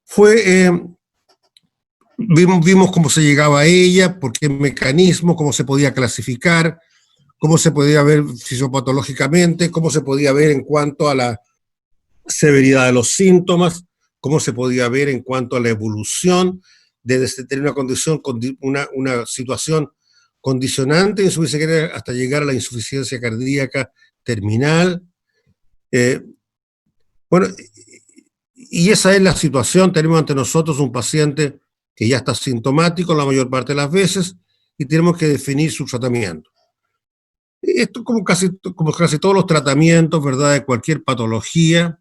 fue, vimos cómo se llegaba a ella, por qué mecanismo, cómo se podía clasificar, cómo se podía ver fisiopatológicamente, cómo se podía ver en cuanto a la severidad de los síntomas, cómo se podía ver en cuanto a la evolución desde tener una condición, una situación condicionante de insuficiencia cardíaca hasta llegar a la insuficiencia cardíaca terminal. Bueno, y esa es la situación. Tenemos ante nosotros un paciente que ya está sintomático la mayor parte de las veces y tenemos que definir su tratamiento. Esto como casi todos los tratamientos, ¿verdad?, de cualquier patología,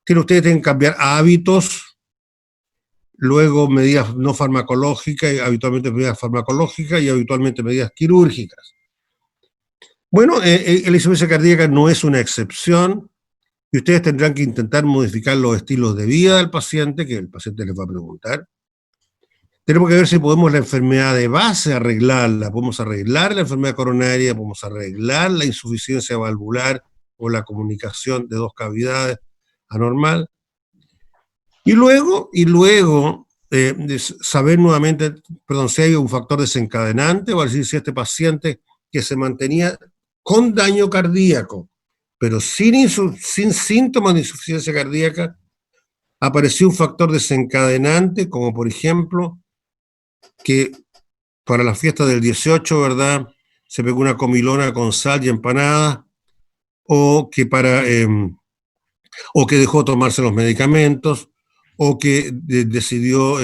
ustedes tienen que cambiar hábitos, luego medidas no farmacológicas, y habitualmente medidas farmacológicas y habitualmente medidas quirúrgicas. Bueno, la insuficiencia cardíaca no es una excepción y ustedes tendrán que intentar modificar los estilos de vida del paciente, que el paciente les va a preguntar. Tenemos que ver si podemos la enfermedad de base arreglarla, podemos arreglar la enfermedad coronaria, podemos arreglar la insuficiencia valvular o la comunicación de dos cavidades anormal. Y luego saber nuevamente, si hay un factor desencadenante, o decir, si este paciente que se mantenía con daño cardíaco, pero sin síntomas de insuficiencia cardíaca, apareció un factor desencadenante, como por ejemplo, que para la fiesta del 18, ¿verdad?, se pegó una comilona con sal y empanada, o que dejó de tomarse los medicamentos, o que decidió,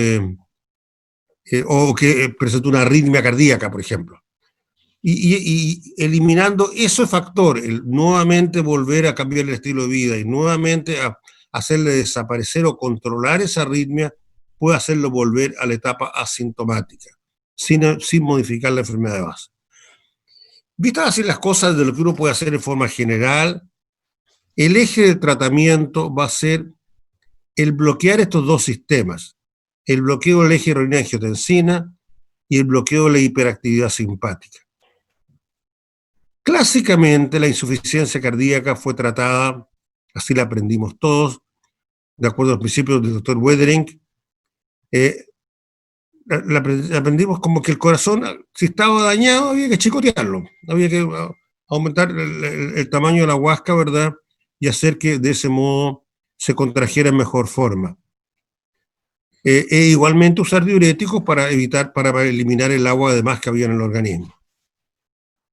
o que presentó una arritmia cardíaca, por ejemplo. Y eliminando ese factor, nuevamente volver a cambiar el estilo de vida y nuevamente hacerle desaparecer o controlar esa arritmia, puede hacerlo volver a la etapa asintomática, sin modificar la enfermedad de base. Vistas así las cosas de lo que uno puede hacer en forma general, el eje de tratamiento va a ser el bloquear estos dos sistemas, el bloqueo del eje renina-angiotensina y el bloqueo de la hiperactividad simpática. Clásicamente la insuficiencia cardíaca fue tratada, así la aprendimos todos, de acuerdo a los principios del doctor Weddering, la aprendimos como que el corazón, si estaba dañado, había que chicotearlo, había que aumentar el tamaño de la huasca, ¿verdad?, y hacer que de ese modo se contrajera en mejor forma. E igualmente usar diuréticos para eliminar el agua de más que había en el organismo.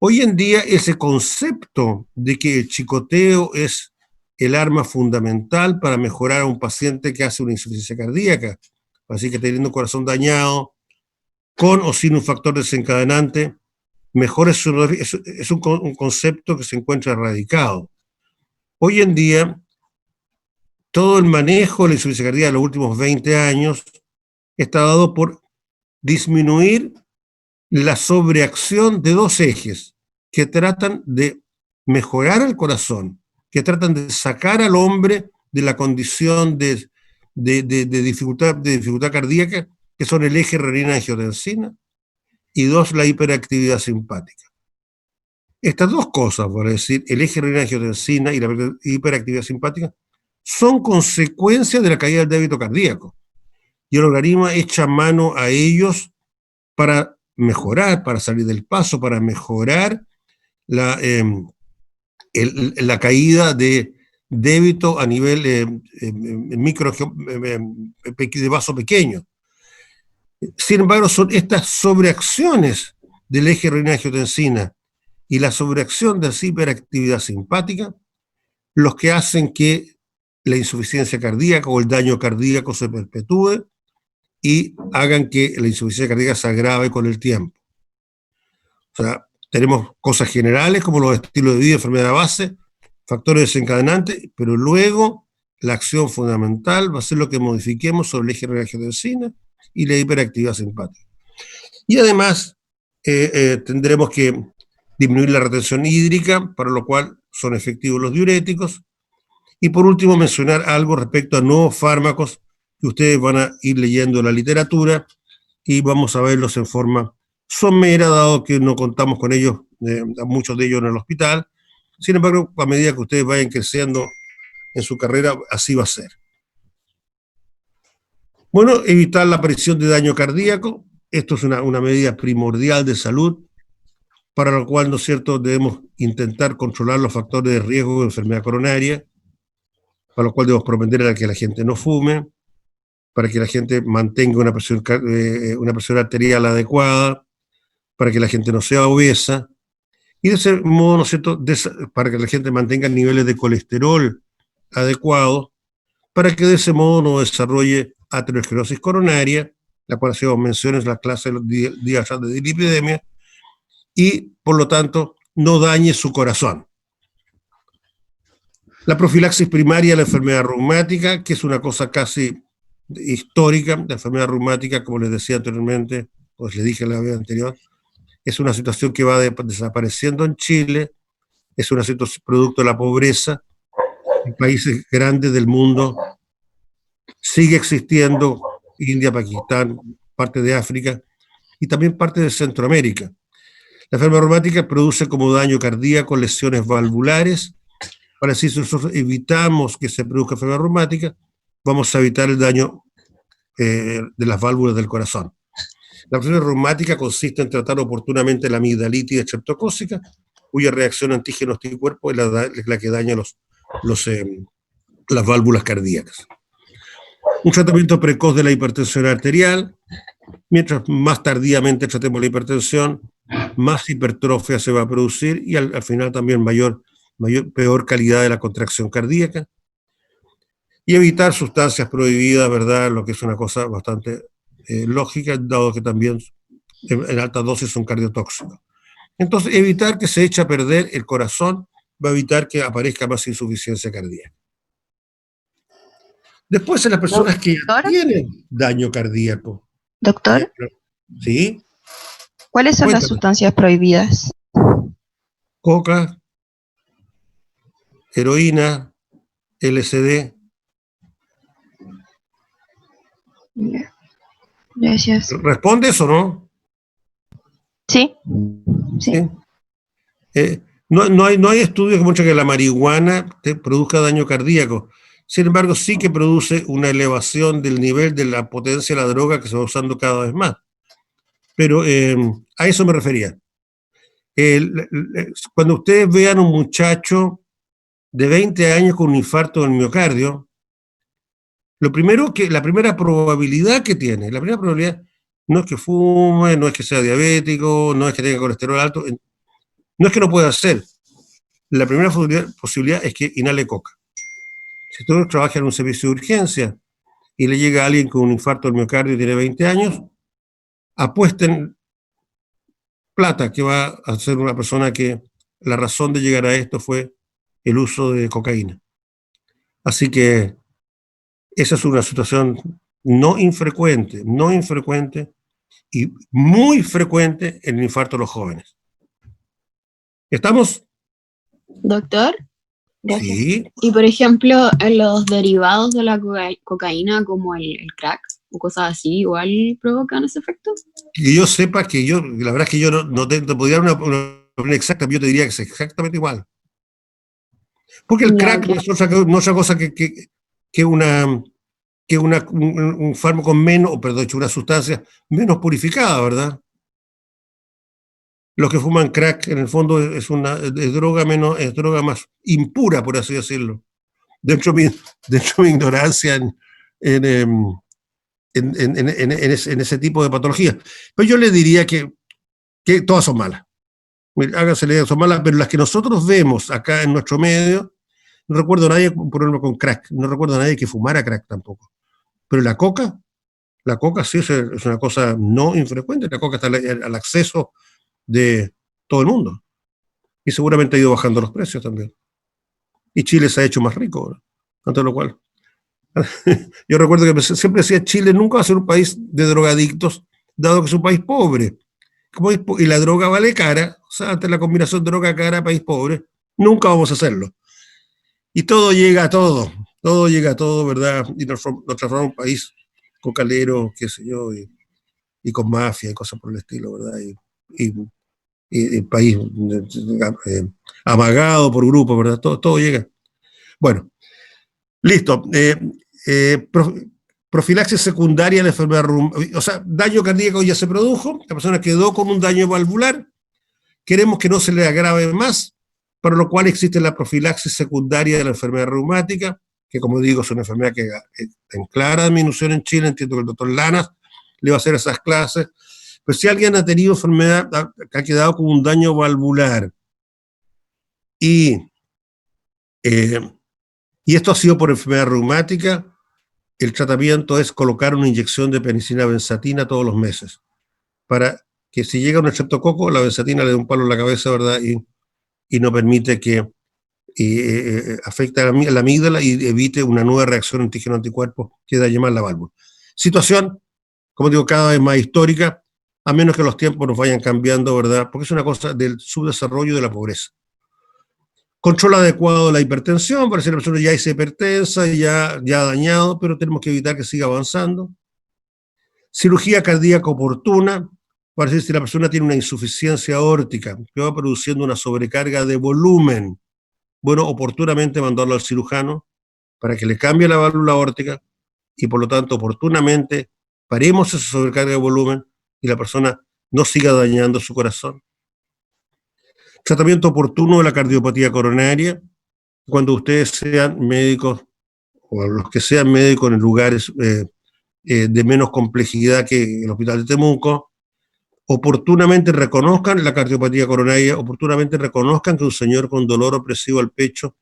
Hoy en día ese concepto de que el chicoteo es el arma fundamental para mejorar a un paciente que hace una insuficiencia cardíaca, así que teniendo un corazón dañado, con o sin un factor desencadenante, mejor es un concepto que se encuentra erradicado. Hoy en día, todo el manejo de la insuficiencia cardíaca de los últimos 20 años está dado por disminuir la sobreacción de dos ejes que tratan de mejorar el corazón, que tratan de sacar al hombre de la condición de dificultad cardíaca, que son el eje renina-angiotensina, y dos, la hiperactividad simpática. Estas dos cosas, por decir, el eje renina-angiotensina y la hiperactividad simpática, son consecuencias de la caída del débito cardíaco. Y el organismo echa mano a ellos para mejorar, para salir del paso, para mejorar la caída de débito a nivel de vaso pequeño. Sin embargo, son estas sobreacciones del eje renina-angiotensina y la sobreacción de la hiperactividad simpática los que hacen que la insuficiencia cardíaca o el daño cardíaco se perpetúe y hagan que la insuficiencia cardíaca se agrave con el tiempo. O sea, tenemos cosas generales como los estilos de vida, enfermedad de base, factores desencadenantes, pero luego la acción fundamental va a ser lo que modifiquemos sobre el eje renina-angiotensina y la hiperactividad simpática. Y además tendremos que disminuir la retención hídrica, para lo cual son efectivos los diuréticos. Y por último, mencionar algo respecto a nuevos fármacos que ustedes van a ir leyendo en la literatura y vamos a verlos en forma somera, dado que no contamos con ellos, muchos de ellos en el hospital. Sin embargo, a medida que ustedes vayan creciendo en su carrera, así va a ser. Bueno, evitar la aparición de daño cardíaco. Esto es una medida primordial de salud, para lo cual, ¿no es cierto?, debemos intentar controlar los factores de riesgo de enfermedad coronaria, para lo cual debemos propender a que la gente no fume, para que la gente mantenga una presión arterial adecuada, para que la gente no sea obesa, y de ese modo, ¿no es cierto?, para que la gente mantenga niveles de colesterol adecuados, para que de ese modo no desarrolle aterosclerosis coronaria, la cual hacíamos mención en la clase de los días de dislipidemia, y por lo tanto no dañe su corazón. La profilaxis primaria de la enfermedad reumática, que es una cosa casi histórica, la enfermedad reumática, como les decía anteriormente, pues les dije en la vez anterior, es una situación que va desapareciendo en Chile, es una situación producto de la pobreza. En países grandes del mundo sigue existiendo, India, Pakistán, parte de África y también parte de Centroamérica. La enfermedad reumática produce como daño cardíaco lesiones valvulares. Para si nosotros evitamos que se produzca enfermedad reumática, vamos a evitar el daño de las válvulas del corazón. La enfermedad reumática consiste en tratar oportunamente la amigdalitis estreptocócica, cuya reacción antígeno-anticuerpo es la que daña las válvulas cardíacas. Un tratamiento precoz de la hipertensión arterial. Mientras más tardíamente tratemos la hipertensión, más hipertrofia se va a producir y al final también peor calidad de la contracción cardíaca. Y evitar sustancias prohibidas, ¿verdad? Lo que es una cosa bastante lógica, dado que también en altas dosis son cardiotóxicos. Entonces, evitar que se eche a perder el corazón va a evitar que aparezca más insuficiencia cardíaca. Después, en las personas que ya Doctor, tienen daño cardíaco, doctor, ¿sí? ¿cuáles son las Cuéntame. sustancias prohibidas? Coca, heroína, LSD. Gracias. ¿Respondes o no? Sí, sí. ¿Sí? No hay estudios que muestren que la marihuana te produzca daño cardíaco. Sin embargo, sí que produce una elevación del nivel de la potencia de la droga que se va usando cada vez más. Pero a eso me refería. Cuando ustedes vean un muchacho de 20 años con un infarto del miocardio, la primera probabilidad que tiene, la primera probabilidad no es que fume, no es que sea diabético, no es que tenga colesterol alto, no es que no pueda hacer. La primera posibilidad es que inhale coca. Si tú trabajas en un servicio de urgencia y le llega a alguien con un infarto del miocardio y tiene 20 años, apuesten plata que va a ser una persona que la razón de llegar a esto fue el uso de cocaína. Así que esa es una situación no infrecuente y muy frecuente en el infarto de los jóvenes. ¿Estamos? Doctor, gracias. Sí. Y por ejemplo, en los derivados de la cocaína, como el crack o cosas así, igual provocan ese efecto. Que yo sepa que la verdad es que yo no te podría dar una opinión exacta, pero yo te diría que es exactamente igual. Porque el crack no es otra cosa que un fármaco menos, o perdón, una sustancia menos purificada, ¿verdad? Los que fuman crack, en el fondo, es droga más impura, por así decirlo. Dentro de mi ignorancia en ese tipo de patologías. Pero yo le diría que todas son malas. Háganse la idea, son malas, pero las que nosotros vemos acá en nuestro medio, no recuerdo a nadie con problema con crack, no recuerdo a nadie que fumara crack tampoco. Pero la coca sí es una cosa no infrecuente, la coca está al acceso de todo el mundo. Y seguramente ha ido bajando los precios también. Y Chile se ha hecho más rico, ¿no? Ante lo cual. Yo recuerdo que siempre decía, Chile nunca va a ser un país de drogadictos, dado que es un país pobre. Y la droga vale cara, o sea, ante la combinación droga cara, país pobre, nunca vamos a hacerlo. Y todo llega a todo, ¿verdad? Y nos transforma en un país cocalero, qué sé yo, y con mafia y cosas por el estilo, ¿verdad? Y el país amagado por grupos, ¿verdad? Todo llega. Bueno, listo. Profilaxis secundaria de la enfermedad reumática, o sea, daño cardíaco ya se produjo, la persona quedó con un daño valvular, queremos que no se le agrave más, para lo cual existe la profilaxis secundaria de la enfermedad reumática, que como digo es una enfermedad que está en clara disminución en Chile, entiendo que el doctor Lanas le va a hacer esas clases, pero si alguien ha tenido enfermedad, ha quedado con un daño valvular, y esto ha sido por enfermedad reumática, el tratamiento es colocar una inyección de penicilina benzatina todos los meses, para que si llega un estreptococo, la benzatina le dé un palo en la cabeza, ¿verdad? Y no permite que afecte a la amígdala y evite una nueva reacción antígeno-anticuerpos que dañe más la válvula. Situación, como digo, cada vez más histórica, a menos que los tiempos nos vayan cambiando, ¿verdad? Porque es una cosa del subdesarrollo y de la pobreza. Control adecuado de la hipertensión, para si la persona ya es hipertensa, ya dañado, pero tenemos que evitar que siga avanzando. Cirugía cardíaca oportuna, para decir si la persona tiene una insuficiencia aórtica que va produciendo una sobrecarga de volumen, bueno, oportunamente mandarlo al cirujano para que le cambie la válvula aórtica y por lo tanto oportunamente paremos esa sobrecarga de volumen y la persona no siga dañando su corazón. Tratamiento oportuno de la cardiopatía coronaria, cuando ustedes sean médicos, o los que sean médicos en lugares de menos complejidad que el Hospital de Temuco, oportunamente reconozcan la cardiopatía coronaria, oportunamente reconozcan que un señor con dolor opresivo al pecho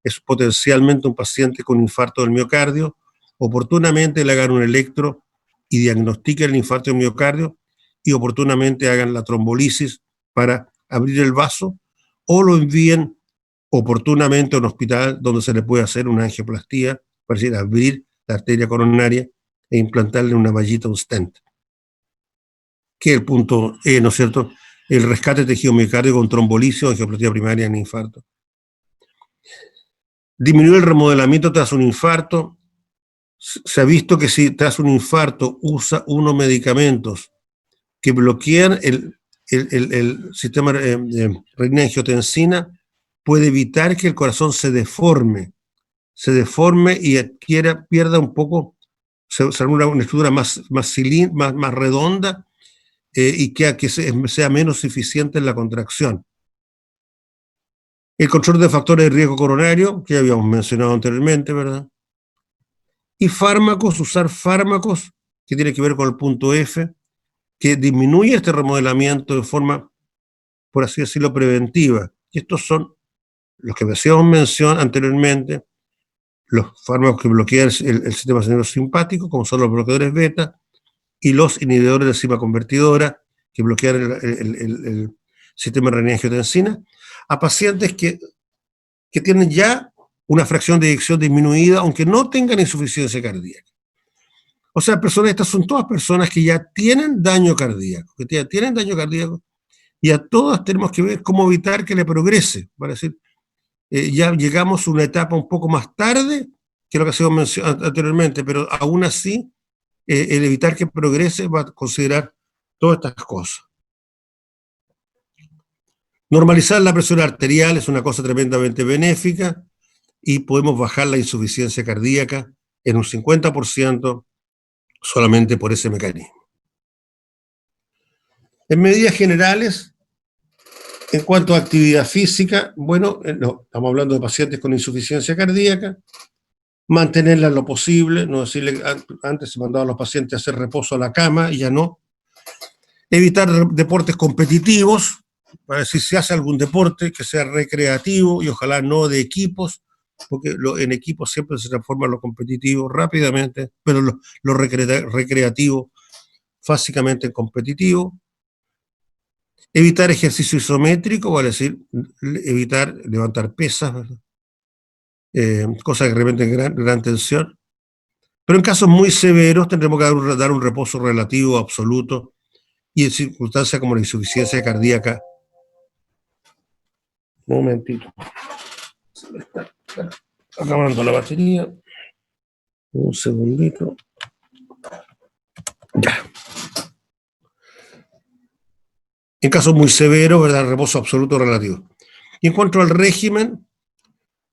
es potencialmente un paciente con infarto del miocardio, oportunamente le hagan un electro y diagnostiquen el infarto del miocardio, y oportunamente hagan la trombolisis para abrir el vaso, o lo envíen oportunamente a un hospital donde se le puede hacer una angioplastía, para decir, abrir la arteria coronaria e implantarle una mallita, un stent. Que es el punto ¿no es cierto? El rescate de tejido miocárdico con trombolisis o angioplastía primaria en infarto. Disminuir el remodelamiento tras un infarto. Se ha visto que si tras un infarto usa unos medicamentos que bloquean el sistema renina-angiotensina, puede evitar que el corazón se deforme y pierda un poco, se una estructura más redonda y que sea menos eficiente en la contracción. El control de factores de riesgo coronario, que ya habíamos mencionado anteriormente, ¿verdad? Y fármacos, usar fármacos, que tiene que ver con el punto F, que disminuye este remodelamiento de forma, por así decirlo, preventiva. Y estos son los que hacíamos mención anteriormente, los fármacos que bloquean el sistema nervioso simpático, como son los bloqueadores beta, y los inhibidores de enzima convertidora, que bloquean el sistema renina-angiotensina, a pacientes que tienen ya una fracción de eyección disminuida, aunque no tengan insuficiencia cardíaca. O sea, estas son todas personas que ya tienen daño cardíaco, y a todas tenemos que ver cómo evitar que le progrese. Para decir, ya llegamos a una etapa un poco más tarde que lo que hacíamos mencionado anteriormente, pero aún así, el evitar que progrese va a considerar todas estas cosas. Normalizar la presión arterial es una cosa tremendamente benéfica y podemos bajar la insuficiencia cardíaca en un 50% solamente por ese mecanismo. En medidas generales, en cuanto a actividad física, bueno, no, estamos hablando de pacientes con insuficiencia cardíaca, mantenerla lo posible, no decirle, antes se mandaban a los pacientes a hacer reposo a la cama y ya no. Evitar deportes competitivos, para decir, si hace algún deporte que sea recreativo y ojalá no de equipos, porque en equipos siempre se transforma lo competitivo rápidamente, pero lo recreativo básicamente en competitivo. Evitar ejercicio isométrico, vale decir, evitar levantar pesas, cosas que repenten gran tensión. Pero en casos muy severos tendremos que dar un reposo relativo absoluto, y en circunstancias como la insuficiencia cardíaca. Un momentito. Se me está acabando la batería. Un segundito. Ya. En casos muy severos, ¿verdad? Reposo absoluto relativo. Y en cuanto al régimen,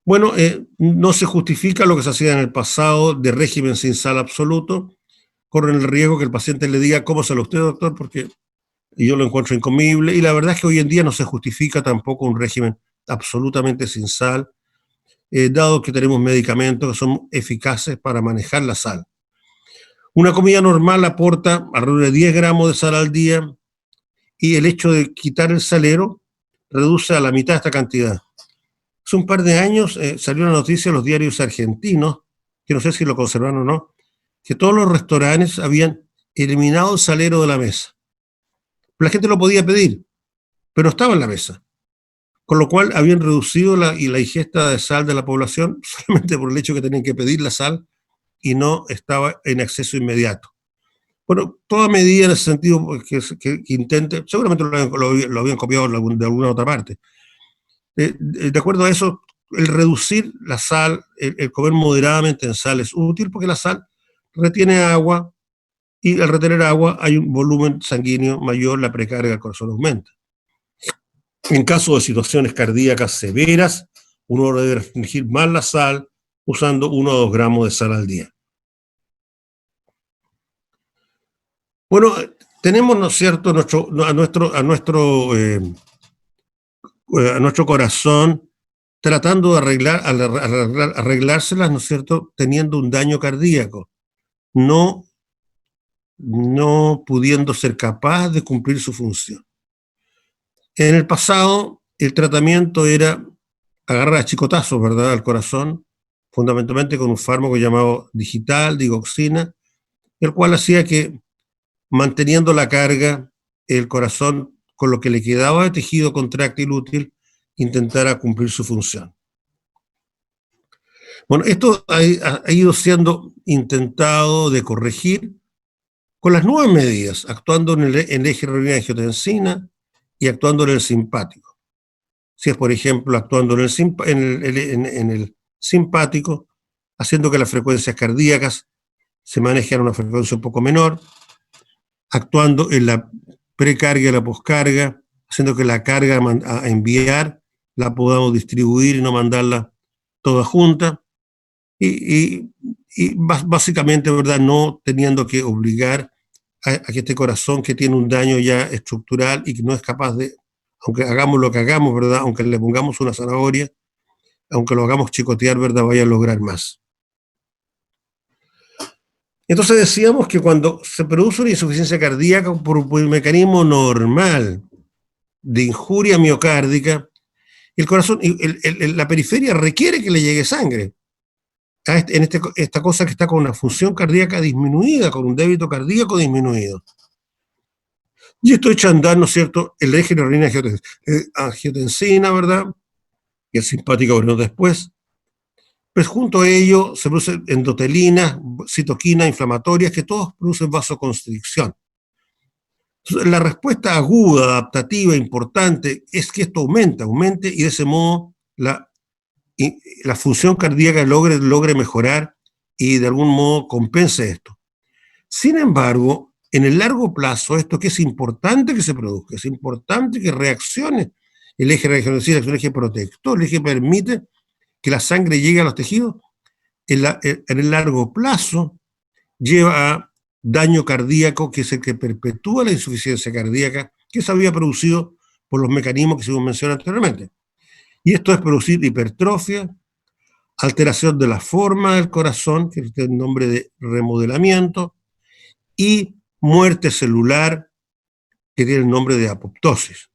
Bueno, no se justifica lo que se hacía en el pasado de régimen sin sal absoluto. Corren el riesgo que el paciente le diga, ¿cómo se lo usted, doctor? Porque yo lo encuentro incomible. Y la verdad es que hoy en día no se justifica tampoco un régimen absolutamente sin sal, dado que tenemos medicamentos que son eficaces para manejar la sal. Una comida normal aporta alrededor de 10 gramos de sal al día y el hecho de quitar el salero reduce a la mitad esta cantidad. Hace un par de años salió una noticia en los diarios argentinos, que no sé si lo conservaron o no, que todos los restaurantes habían eliminado el salero de la mesa. La gente lo podía pedir, pero no estaba en la mesa. Con lo cual habían reducido la ingesta de sal de la población solamente por el hecho que tenían que pedir la sal y no estaba en acceso inmediato. Bueno, toda medida en ese sentido que intente, seguramente lo habían copiado de alguna otra parte. De acuerdo a eso, el reducir la sal, el comer moderadamente en sal es útil porque la sal retiene agua y al retener agua hay un volumen sanguíneo mayor, la precarga del corazón aumenta. En caso de situaciones cardíacas severas, uno debe restringir más la sal usando 1 o 2 gramos de sal al día. Bueno, tenemos, ¿no es cierto?, a nuestro corazón tratando de arreglárselas, ¿no es cierto?, teniendo un daño cardíaco, no pudiendo ser capaz de cumplir su función. En el pasado, el tratamiento era agarrar a chicotazos, ¿verdad?, al corazón, fundamentalmente con un fármaco llamado digital, digoxina, el cual hacía que, manteniendo la carga, el corazón, con lo que le quedaba de tejido contráctil útil, intentara cumplir su función. Bueno, esto ha ido siendo intentado de corregir con las nuevas medidas, actuando en el eje renina-angiotensina y actuando en el simpático. Si es, por ejemplo, actuando en el simpático, haciendo que las frecuencias cardíacas se manejen a una frecuencia un poco menor, actuando en la precarga y la poscarga, haciendo que la carga a enviar la podamos distribuir y no mandarla toda junta, y básicamente, ¿verdad?, no teniendo que obligar a que este corazón que tiene un daño ya estructural y que no es capaz de, aunque hagamos lo que hagamos, ¿verdad?, aunque le pongamos una zanahoria, aunque lo hagamos chicotear, ¿verdad?, vaya a lograr más. Entonces decíamos que cuando se produce una insuficiencia cardíaca por un mecanismo normal de injuria miocárdica, el corazón, la periferia requiere que le llegue sangre a esta cosa que está con una función cardíaca disminuida, con un débito cardíaco disminuido. Y esto echa a andar, ¿no es cierto?, el eje renina-angiotensina, ¿verdad?, y el simpático vino después. Pues junto a ello se producen endotelinas, citoquinas inflamatorias, que todos producen vasoconstricción. Entonces, la respuesta aguda, adaptativa, importante, es que esto aumente, y de ese modo la función cardíaca logre mejorar y de algún modo compense esto. Sin embargo, en el largo plazo, esto que es importante que se produzca, es importante que reaccione el eje renina-angiotensina, que es un eje protector, el eje que permite que la sangre llegue a los tejidos, en el largo plazo lleva a daño cardíaco, que es el que perpetúa la insuficiencia cardíaca que se había producido por los mecanismos que se mencionaron anteriormente. Y esto es producir hipertrofia, alteración de la forma del corazón, que tiene el nombre de remodelamiento, y muerte celular, que tiene el nombre de apoptosis.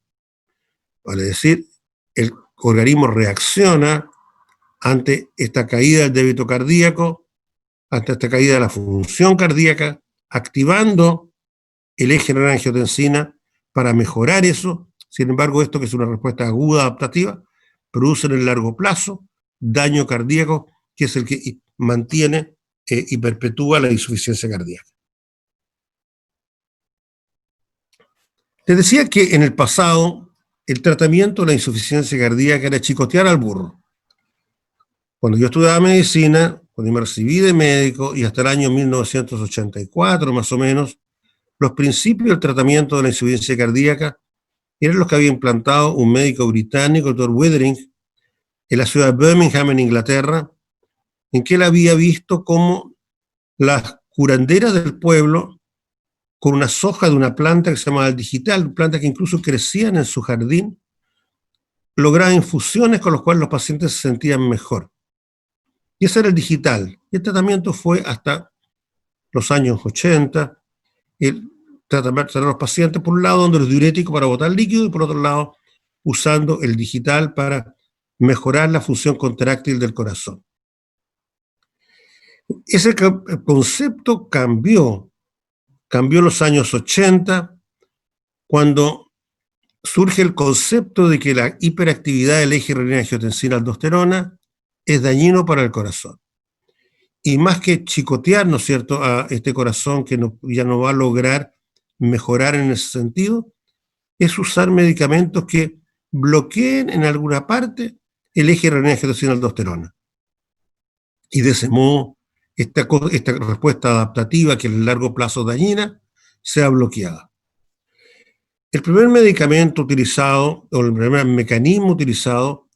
Vale decir, el organismo reacciona ante esta caída del débito cardíaco, ante esta caída de la función cardíaca, activando el eje renina-angiotensina para mejorar eso. Sin embargo, esto, que es una respuesta aguda adaptativa, produce en el largo plazo daño cardíaco, que es el que mantiene y perpetúa la insuficiencia cardíaca. Les decía que en el pasado el tratamiento de la insuficiencia cardíaca era chicotear al burro. Cuando yo estudiaba medicina, cuando me recibí de médico y hasta el año 1984 más o menos, los principios del tratamiento de la insuficiencia cardíaca eran los que había implantado un médico británico, el Dr. Withering, en la ciudad de Birmingham, en Inglaterra, en que él había visto cómo las curanderas del pueblo, con una soja de una planta que se llamaba el digital, planta que incluso crecían en su jardín, lograban infusiones con las cuales los pacientes se sentían mejor. Y ese era el digital. Y el tratamiento fue hasta los años 80, el tratar a los pacientes, por un lado, dando los diuréticos para botar líquido, y por otro lado, usando el digital para mejorar la función contráctil del corazón. Ese concepto cambió en los años 80, cuando surge el concepto de que la hiperactividad del eje renina-angiotensina-aldosterona es dañino para el corazón. Y más que chicotear, ¿no es cierto?, a este corazón que ya no va a lograr mejorar en ese sentido, es usar medicamentos que bloqueen en alguna parte el eje renina-angiotensina-aldosterona. Y de ese modo, esta respuesta adaptativa, que en el largo plazo es dañina, sea bloqueada. El primer medicamento utilizado, o el primer mecanismo utilizado,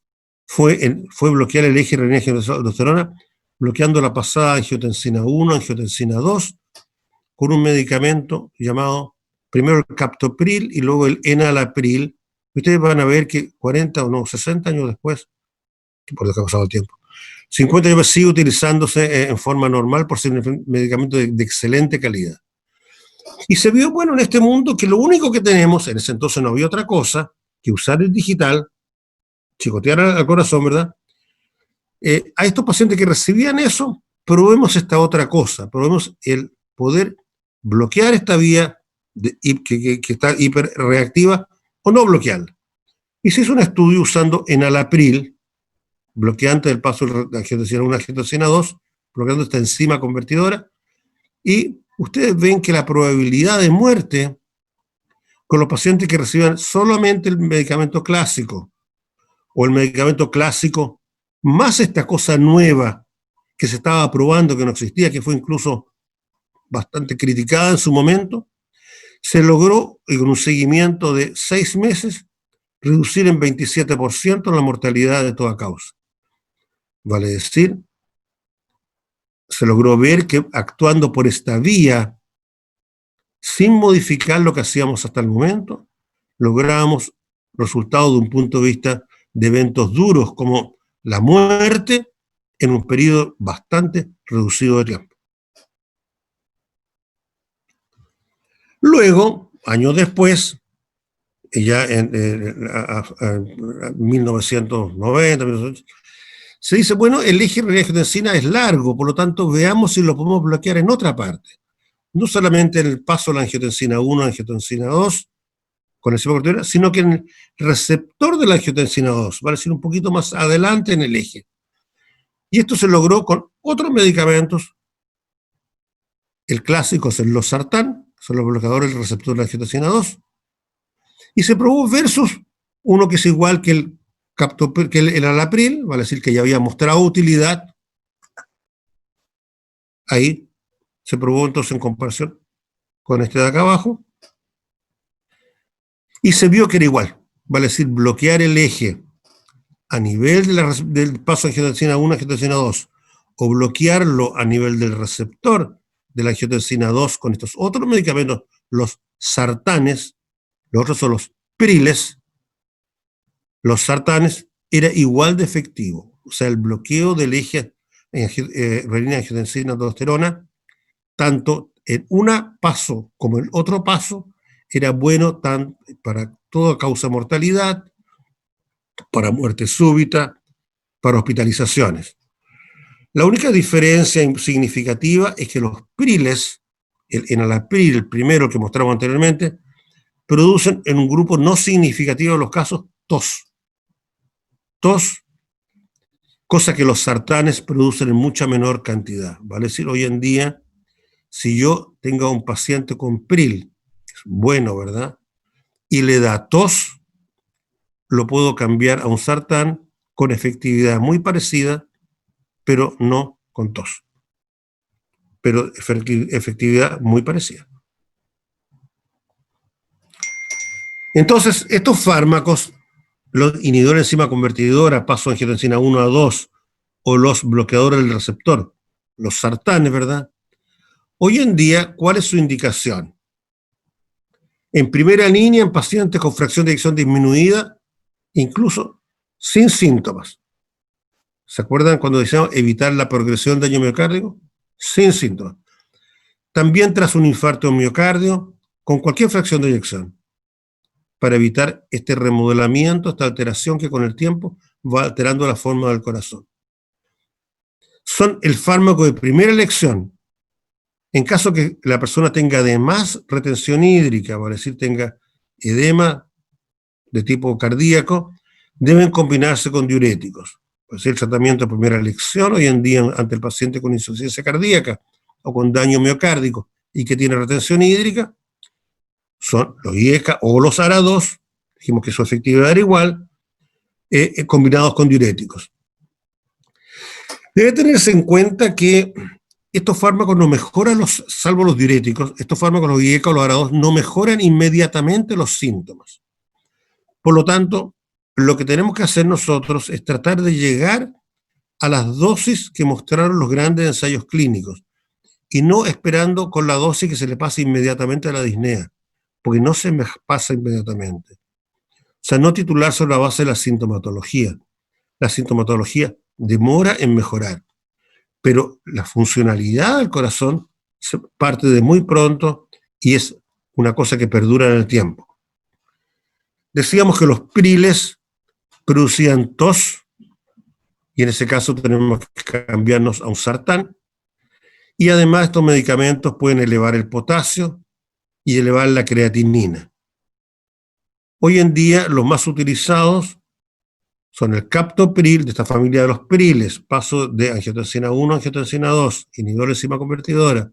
fue bloquear el eje renina-angiotensina-aldosterona, bloqueando la pasada angiotensina 1, angiotensina 2, con un medicamento llamado primero el captopril y luego el enalapril. Ustedes van a ver que 40 o no, 60 años después, por lo que ha pasado el tiempo, 50 años sigue utilizándose en forma normal por ser un medicamento de excelente calidad. Y se vio, bueno, en este mundo que lo único que tenemos, en ese entonces no había otra cosa que usar el digital, chicotear al corazón, ¿verdad? A estos pacientes que recibían eso, probemos esta otra cosa, probemos el poder bloquear esta vía que está hiperreactiva o no bloquearla. Y se hizo un estudio usando enalapril, bloqueante del paso de angiotensina 1 a angiotensina 2, bloqueando esta enzima convertidora, y ustedes ven que la probabilidad de muerte con los pacientes que reciban solamente el medicamento clásico, o el medicamento clásico más esta cosa nueva que se estaba probando, que no existía, que fue incluso bastante criticada en su momento, se logró, y con un seguimiento de 6 meses, reducir en 27% la mortalidad de toda causa. Vale decir, se logró ver que actuando por esta vía, sin modificar lo que hacíamos hasta el momento, logramos resultados de un punto de vista de eventos duros como la muerte en un periodo bastante reducido de tiempo. Luego, años después, ya en 1990, se dice, bueno, el eje renina-angiotensina es largo, por lo tanto veamos si lo podemos bloquear en otra parte. No solamente en el paso de la angiotensina 1, angiotensina 2, con enzima convertidora, sino que en el receptor de la angiotensina 2, va a decir un poquito más adelante en el eje. Y esto se logró con otros medicamentos. El clásico es el losartán, son los bloqueadores del receptor de la angiotensina 2, y se probó versus uno que es igual que el enalapril, vale decir que ya había mostrado utilidad. Ahí se probó entonces en comparación con este de acá abajo, y se vio que era igual, vale decir, bloquear el eje a nivel del paso de angiotensina 1 a angiotensina 2, o bloquearlo a nivel del receptor de la angiotensina 2 con estos otros medicamentos, los sartanes, los otros son los priles, los sartanes, era igual de efectivo. O sea, el bloqueo del eje renina-angiotensina-aldosterona, tanto en un paso como en el otro paso, era bueno para toda causa de mortalidad, para muerte súbita, para hospitalizaciones. La única diferencia significativa es que los priles, el enalapril, el primero que mostramos anteriormente, producen en un grupo no significativo de los casos tos. Tos, cosa que los sartanes producen en mucha menor cantidad. Vale decir, hoy en día, si yo tengo a un paciente con pril, es bueno, ¿verdad?, y le da tos, lo puedo cambiar a un sartán con efectividad muy parecida, pero no con tos. Pero efectividad muy parecida. Entonces, estos fármacos los inhibidores de enzima convertidora, paso de angiotensina 1 a 2, o los bloqueadores del receptor, los sartanes, ¿verdad? Hoy en día, ¿cuál es su indicación? En primera línea, en pacientes con fracción de eyección disminuida, incluso sin síntomas. ¿Se acuerdan cuando decíamos evitar la progresión de daño miocárdico? Sin síntomas. También tras un infarto de miocardio, con cualquier fracción de eyección, para evitar este remodelamiento, esta alteración que con el tiempo va alterando la forma del corazón. Son el fármaco de primera elección en caso que la persona tenga además retención hídrica, es decir, tenga edema de tipo cardíaco, deben combinarse con diuréticos. Pues el tratamiento de primera elección hoy en día ante el paciente con insuficiencia cardíaca o con daño miocárdico y que tiene retención hídrica son los IECA o los ARA2, dijimos que su efectividad era igual, combinados con diuréticos. Debe tenerse en cuenta que estos fármacos no mejoran, salvo los diuréticos, estos fármacos, los IECA o los ARA2, no mejoran inmediatamente los síntomas. Por lo tanto, lo que tenemos que hacer nosotros es tratar de llegar a las dosis que mostraron los grandes ensayos clínicos y no esperando con la dosis que se le pase inmediatamente a la disnea, porque no se me pasa inmediatamente. O sea, no titular sobre la base de la sintomatología. La sintomatología demora en mejorar, pero la funcionalidad del corazón parte de muy pronto y es una cosa que perdura en el tiempo. Decíamos que los priles producían tos, y en ese caso tenemos que cambiarnos a un sartán, y además estos medicamentos pueden elevar el potasio y elevar la creatinina. Hoy en día los más utilizados son el captopril, de esta familia de los priles, paso de angiotensina 1 a angiotensina 2, inhibidor de enzima convertidora.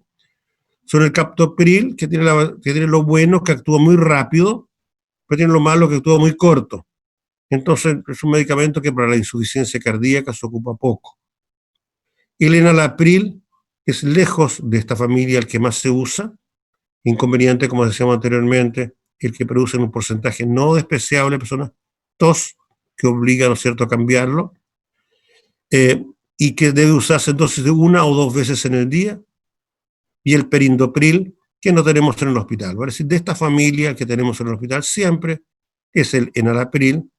Son el captopril, que tiene lo bueno, que actúa muy rápido, pero tiene lo malo, que actúa muy corto. Entonces es un medicamento que para la insuficiencia cardíaca se ocupa poco. El enalapril es lejos de esta familia el que más se usa, inconveniente, como decíamos anteriormente, el que produce en un porcentaje no despreciable personas tos, que obliga, ¿no es cierto?, a cambiarlo, y que debe usarse entonces de 1 o 2 veces en el día, y el perindopril, que no tenemos en el hospital. Es decir, de esta familia que tenemos en el hospital siempre es el enalapril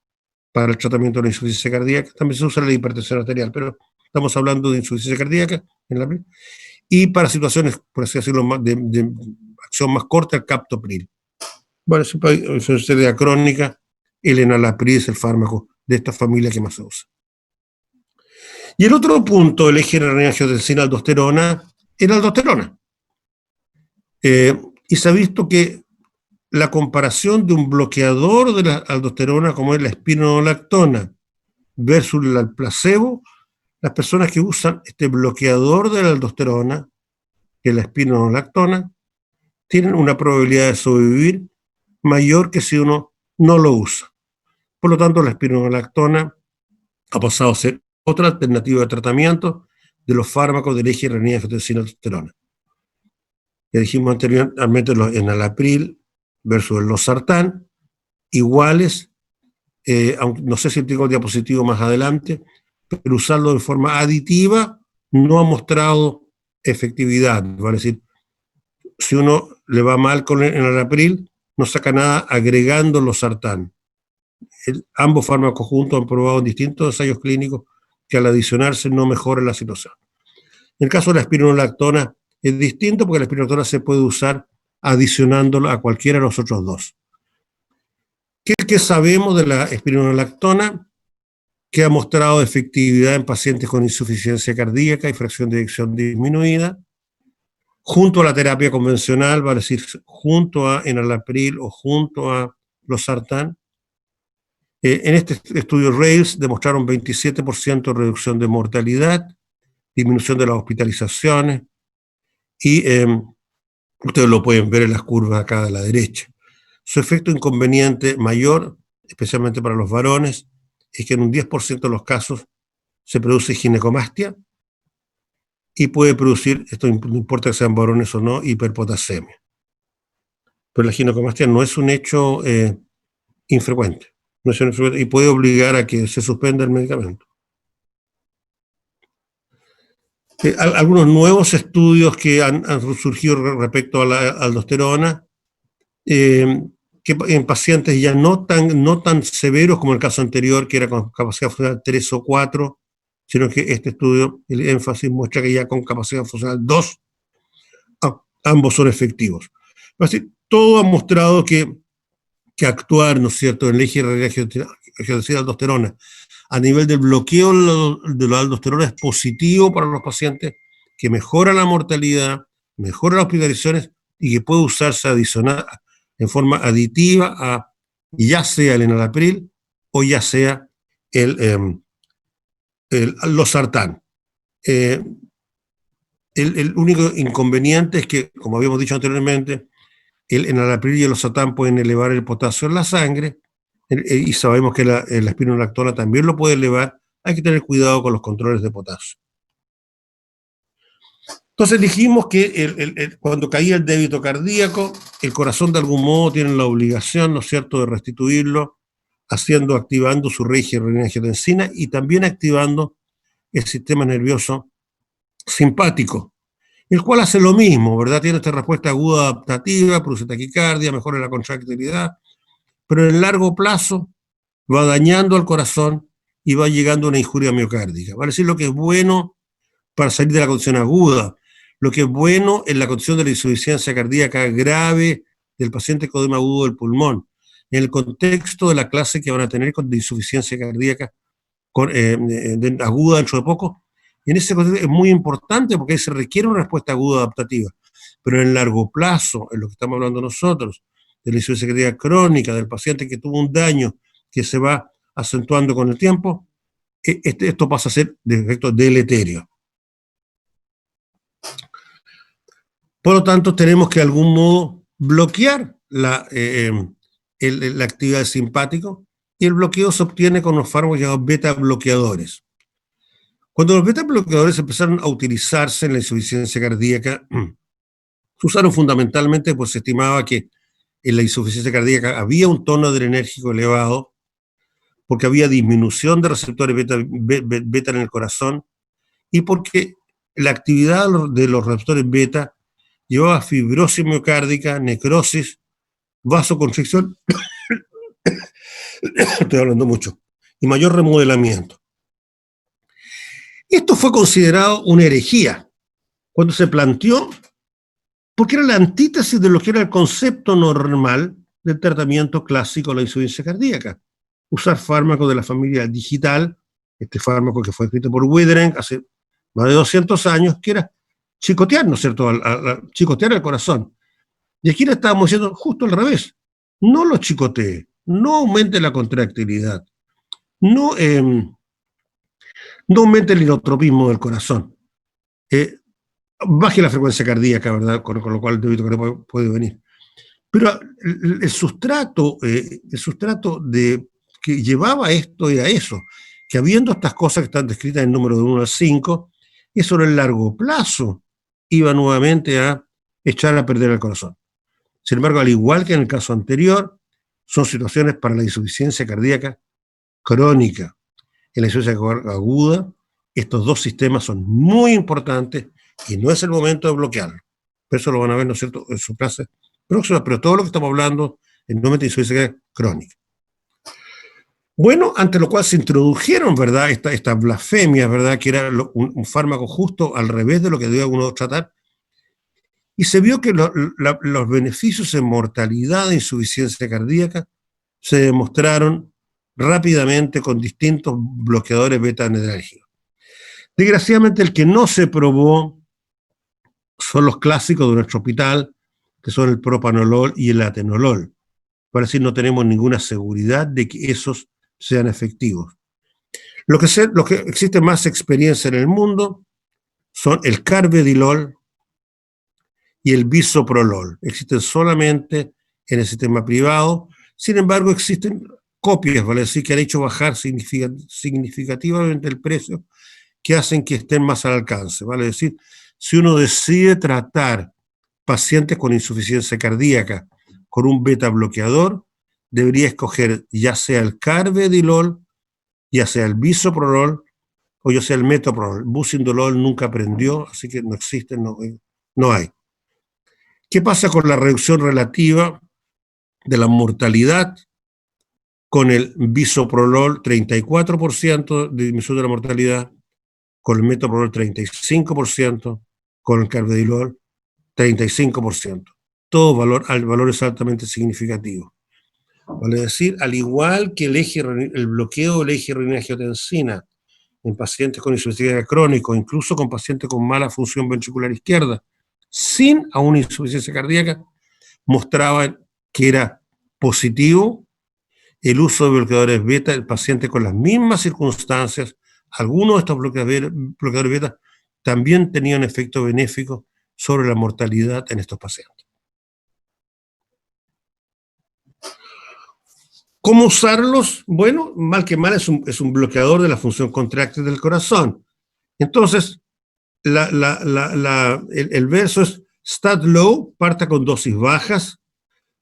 para el tratamiento de la insuficiencia cardíaca. También se usa la hipertensión arterial, pero estamos hablando de insuficiencia cardíaca, y para situaciones, por así decirlo, de acción más corta, el captopril. Bueno, si para insuficiencia crónica, el enalapril es el fármaco de esta familia que más se usa. Y el otro punto del eje renina-angiotensina-aldosterona era la aldosterona. Y se ha visto que la comparación de un bloqueador de la aldosterona, como es la espironolactona, versus el placebo, las personas que usan este bloqueador de la aldosterona, que es la espironolactona, tienen una probabilidad de sobrevivir mayor que si uno no lo usa. Por lo tanto, la espironolactona ha pasado a ser otra alternativa de tratamiento de los fármacos del eje renina-angiotensina-aldosterona. Ya dijimos anteriormente los enalapril versus el losartán, iguales, aunque no sé si tengo el diapositivo más adelante, pero usarlo de forma aditiva no ha mostrado efectividad. Es decir, si uno le va mal con el enalapril, no saca nada agregando losartán. Ambos fármacos juntos han probado en distintos ensayos clínicos que al adicionarse no mejora la situación. En el caso de la espironolactona es distinto porque la espironolactona se puede usar adicionándola a cualquiera de los otros dos. ¿Qué sabemos de la espironolactona? Que ha mostrado efectividad en pacientes con insuficiencia cardíaca y fracción de eyección disminuida, junto a la terapia convencional, vale decir, junto a enalapril o junto a losartán. En este estudio RAILS demostraron 27% de reducción de mortalidad, disminución de las hospitalizaciones, y ustedes lo pueden ver en las curvas acá a la derecha. Su efecto inconveniente mayor, especialmente para los varones, es que en un 10% de los casos se produce ginecomastia y puede producir, esto no importa que sean varones o no, hiperpotasemia. Pero la ginecomastia no es un hecho infrecuente. y puede obligar a que se suspenda el medicamento. Algunos nuevos estudios que han surgido respecto a la aldosterona, que en pacientes ya no tan severos como el caso anterior, que era con capacidad funcional 3 o 4, sino que este estudio, el énfasis muestra que ya con capacidad funcional 2, ambos son efectivos. Así, todo ha mostrado que actuar, ¿no es cierto?, en el eje de aldosterona a nivel del bloqueo de la aldosterona es positivo para los pacientes, que mejora la mortalidad, mejora las hospitalizaciones y que puede usarse adicional en forma aditiva a ya sea el enalapril o ya sea el losartán. El único inconveniente es que, como habíamos dicho anteriormente, el enalapril y el losartán pueden elevar el potasio en la sangre, y sabemos que la espironolactona también lo puede elevar. Hay que tener cuidado con los controles de potasio. Entonces dijimos que cuando caía el débito cardíaco, el corazón de algún modo tiene la obligación, ¿no es cierto?, de restituirlo, activando su renin-angiotensina y también activando el sistema nervioso simpático, el cual hace lo mismo, ¿verdad? Tiene esta respuesta aguda adaptativa, produce taquicardia, mejora la contractilidad, pero en el largo plazo va dañando al corazón y va llegando a una injuria miocárdica. Vale decir, lo que es bueno para salir de la condición aguda, lo que es bueno en la condición de la insuficiencia cardíaca grave del paciente con edema agudo del pulmón, en el contexto de la clase que van a tener con insuficiencia cardíaca aguda dentro de poco. Y en ese contexto es muy importante porque ahí se requiere una respuesta aguda adaptativa. Pero en largo plazo, en lo que estamos hablando nosotros, de la insuficiencia cardíaca crónica, del paciente que tuvo un daño que se va acentuando con el tiempo, esto pasa a ser de efecto deleterio. Por lo tanto, tenemos que de algún modo bloquear la actividad del simpático, y el bloqueo se obtiene con los fármacos llamados beta bloqueadores. Cuando los beta bloqueadores empezaron a utilizarse en la insuficiencia cardíaca, se usaron fundamentalmente porque se estimaba que en la insuficiencia cardíaca había un tono adrenérgico elevado, porque había disminución de receptores beta en el corazón, y porque la actividad de los receptores beta llevaba fibrosis miocárdica, necrosis, vasoconstricción, estoy hablando mucho, y mayor remodelamiento. Esto fue considerado una herejía cuando se planteó, porque era la antítesis de lo que era el concepto normal del tratamiento clásico de la insuficiencia cardíaca. Usar fármacos de la familia digital, este fármaco que fue escrito por Widering hace más de 200 años, que era chicotear, ¿no es cierto?, chicotear el corazón. Y aquí le estábamos diciendo justo al revés: no lo chicotee, no aumente la contractilidad, no aumente el inotropismo del corazón, baje la frecuencia cardíaca, ¿verdad?, con lo cual el débito cardíaco puede venir. Pero el sustrato que llevaba esto era eso, que habiendo estas cosas que están descritas en el número de 1 al 5, eso en el largo plazo iba nuevamente a echar a perder el corazón. Sin embargo, al igual que en el caso anterior, son situaciones para la insuficiencia cardíaca crónica. En la insuficiencia aguda, estos dos sistemas son muy importantes y no es el momento de bloquearlo. Por eso lo van a ver, ¿no es cierto?, en su clase próxima, pero todo lo que estamos hablando es nuevamente insuficiencia crónica. Bueno, ante lo cual se introdujeron, ¿verdad?, estas blasfemias, ¿verdad?, que era un fármaco justo al revés de lo que debía uno tratar, y se vio que los beneficios en mortalidad de insuficiencia cardíaca se demostraron rápidamente con distintos bloqueadores beta-adrenérgicos. Desgraciadamente, el que no se probó son los clásicos de nuestro hospital, que son el propanolol y el atenolol. Para decir, no tenemos ninguna seguridad de que esos sean efectivos. Lo que existe más experiencia en el mundo son el carvedilol y el bisoprolol. Existen solamente en el sistema privado. Sin embargo, existen copias, ¿vale?, decir, que han hecho bajar significativamente el precio, que hacen que estén más al alcance, ¿vale? Es decir, si uno decide tratar pacientes con insuficiencia cardíaca con un beta bloqueador, debería escoger ya sea el carvedilol, ya sea el bisoprolol, o ya sea el metoprolol. Bucindolol nunca aprendió, así que no existe, no hay. ¿Qué pasa con la reducción relativa de la mortalidad? Con el bisoprolol, 34% de disminución de la mortalidad, con el metoprolol 35%, con el carvedilol 35%. Todos valores altamente significativos. Vale decir, al igual que el bloqueo del eje renina-angiotensina en pacientes con insuficiencia crónica, incluso con pacientes con mala función ventricular izquierda, sin aún insuficiencia cardíaca, mostraban que era positivo el uso de bloqueadores beta en pacientes con las mismas circunstancias. Algunos de estos bloqueadores beta también tenían efecto benéfico sobre la mortalidad en estos pacientes. ¿Cómo usarlos? Bueno, mal que mal es un bloqueador de la función contráctil del corazón. Entonces, el verso es start low, parta con dosis bajas,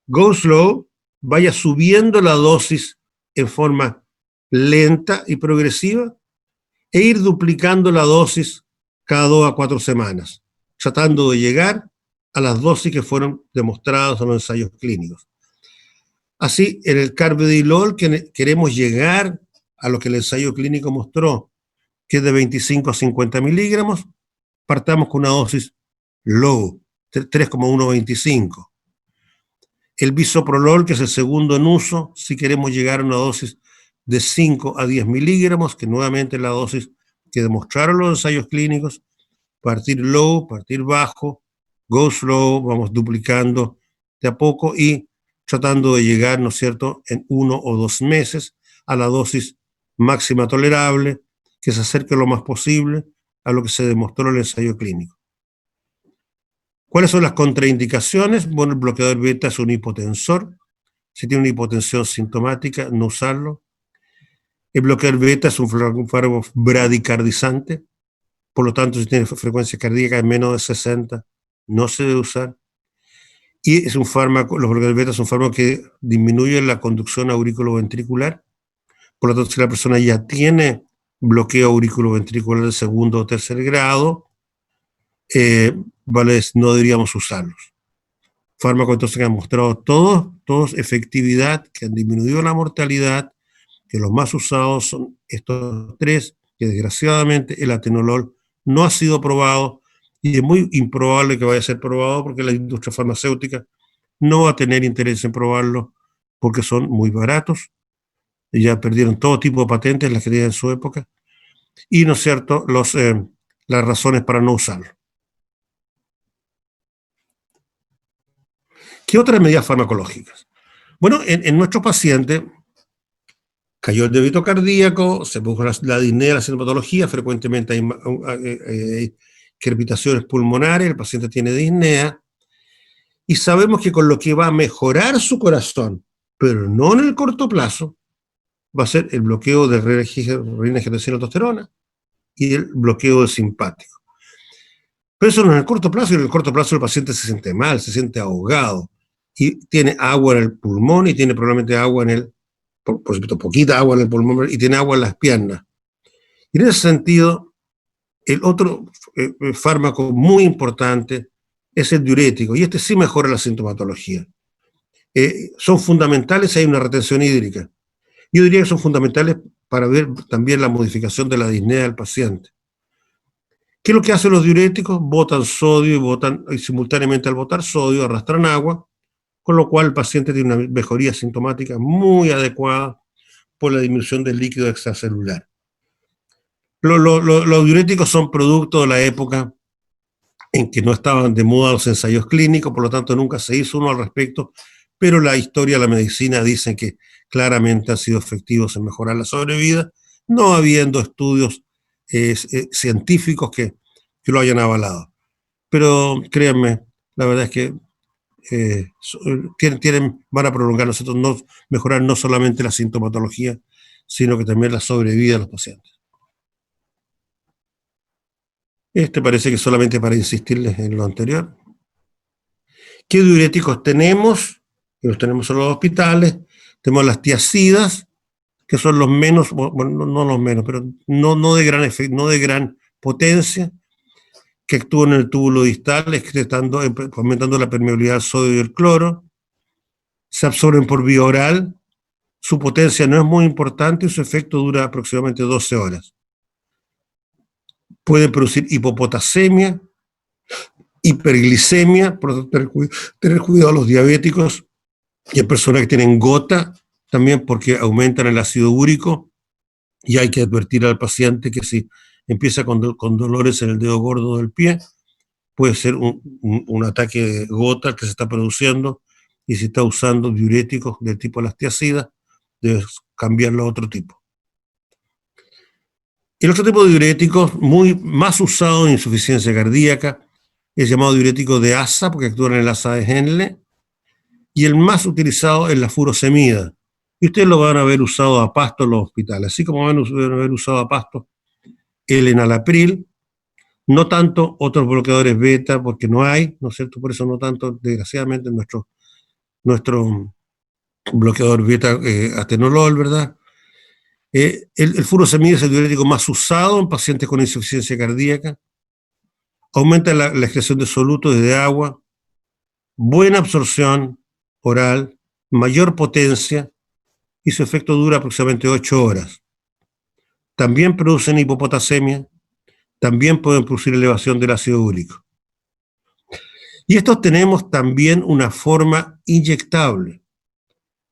go slow, vaya subiendo la dosis en forma lenta y progresiva, e ir duplicando la dosis cada 2 a 4 semanas, tratando de llegar a las dosis que fueron demostradas en los ensayos clínicos. Así, en el carvedilol queremos llegar a lo que el ensayo clínico mostró, que es de 25 a 50 miligramos, partamos con una dosis low, 3,125. El bisoprolol, que es el segundo en uso, si queremos llegar a una dosis de 5 a 10 miligramos, que nuevamente es la dosis que demostraron los ensayos clínicos, partir low, partir bajo, go slow, vamos duplicando de a poco y tratando de llegar, ¿no es cierto?, en 1 o 2 meses a la dosis máxima tolerable, que se acerque lo más posible a lo que se demostró en el ensayo clínico. ¿Cuáles son las contraindicaciones? Bueno, el bloqueador beta es un hipotensor. Si tiene una hipotensión sintomática, no usarlo. El bloqueador beta es un fármaco bradicardizante. Por lo tanto, si tiene frecuencia cardíaca de menos de 60, no se debe usar. Y es un fármaco, los bloqueadores beta son fármacos que disminuyen la conducción aurículo-ventricular. Por lo tanto, si la persona ya tiene bloqueo aurículo-ventricular de segundo o tercer grado, no deberíamos usarlos. Fármacos entonces que han mostrado todos efectividad, que han disminuido la mortalidad, que los más usados son estos 3, que desgraciadamente el atenolol no ha sido probado y es muy improbable que vaya a ser probado porque la industria farmacéutica no va a tener interés en probarlo porque son muy baratos, ya perdieron todo tipo de patentes, las que tenían en su época, y, ¿no es cierto?, las razones para no usarlo. ¿Qué otras medidas farmacológicas? Bueno, en nuestro paciente cayó el débito cardíaco, se produjo la disnea, la sintomatología, frecuentemente hay crepitaciones pulmonares, el paciente tiene disnea, y sabemos que con lo que va a mejorar su corazón, pero no en el corto plazo, va a ser el bloqueo de renina-angiotensina-aldosterona y el bloqueo de simpático. Pero eso no en el corto plazo, y en el corto plazo el paciente se siente mal, se siente ahogado, y tiene agua en el pulmón, y tiene probablemente agua por supuesto, poquita agua en el pulmón, y tiene agua en las piernas. Y en ese sentido, el otro fármaco muy importante es el diurético, y este sí mejora la sintomatología. Son fundamentales si hay una retención hídrica. Yo diría que son fundamentales para ver también la modificación de la disnea del paciente. ¿Qué es lo que hacen los diuréticos? Botan sodio y simultáneamente al botar sodio arrastran agua, con lo cual el paciente tiene una mejoría sintomática muy adecuada por la disminución del líquido extracelular. Los diuréticos son producto de la época en que no estaban de moda los ensayos clínicos, por lo tanto nunca se hizo uno al respecto, pero la historia de la medicina dice que claramente han sido efectivos en mejorar la sobrevida, no habiendo estudios científicos que lo hayan avalado. Pero créanme, la verdad es que van a prolongar mejorar no solamente la sintomatología, sino que también la sobrevida de los pacientes. Parece que solamente para insistirles en lo anterior. ¿Qué diuréticos tenemos? Los tenemos en los hospitales. Tenemos las tiazidas, que son los menos, bueno, no los menos, pero no de gran efecto, no de gran potencia, que actúan en el túbulo distal, aumentando la permeabilidad al sodio y el cloro. Se absorben por vía oral. Su potencia no es muy importante y su efecto dura aproximadamente 12 horas. Pueden producir hipopotasemia, hiperglicemia, por lo tanto tener cuidado a los diabéticos y a personas que tienen gota, también porque aumentan el ácido úrico, y hay que advertir al paciente que si empieza con dolores en el dedo gordo del pie, puede ser un ataque de gota que se está produciendo, y si está usando diuréticos del tipo lastiacida, debes cambiarlo a otro tipo. El otro tipo de diuréticos, más usado en insuficiencia cardíaca, es llamado diurético de asa, porque actúa en el asa de Henle, y el más utilizado es la furosemida. Y ustedes lo van a ver usado a pasto en los hospitales, así como van a ver usado a pasto el enalapril, no tanto otros bloqueadores beta, porque no hay, ¿no es cierto? Por eso no tanto, desgraciadamente, nuestro bloqueador beta atenolol, ¿verdad? El furosemida es el diurético más usado en pacientes con insuficiencia cardíaca. Aumenta la excreción de solutos y de agua, buena absorción oral, mayor potencia, y su efecto dura aproximadamente 8 horas. También producen hipopotasemia, también pueden producir elevación del ácido úrico. Y estos tenemos también una forma inyectable,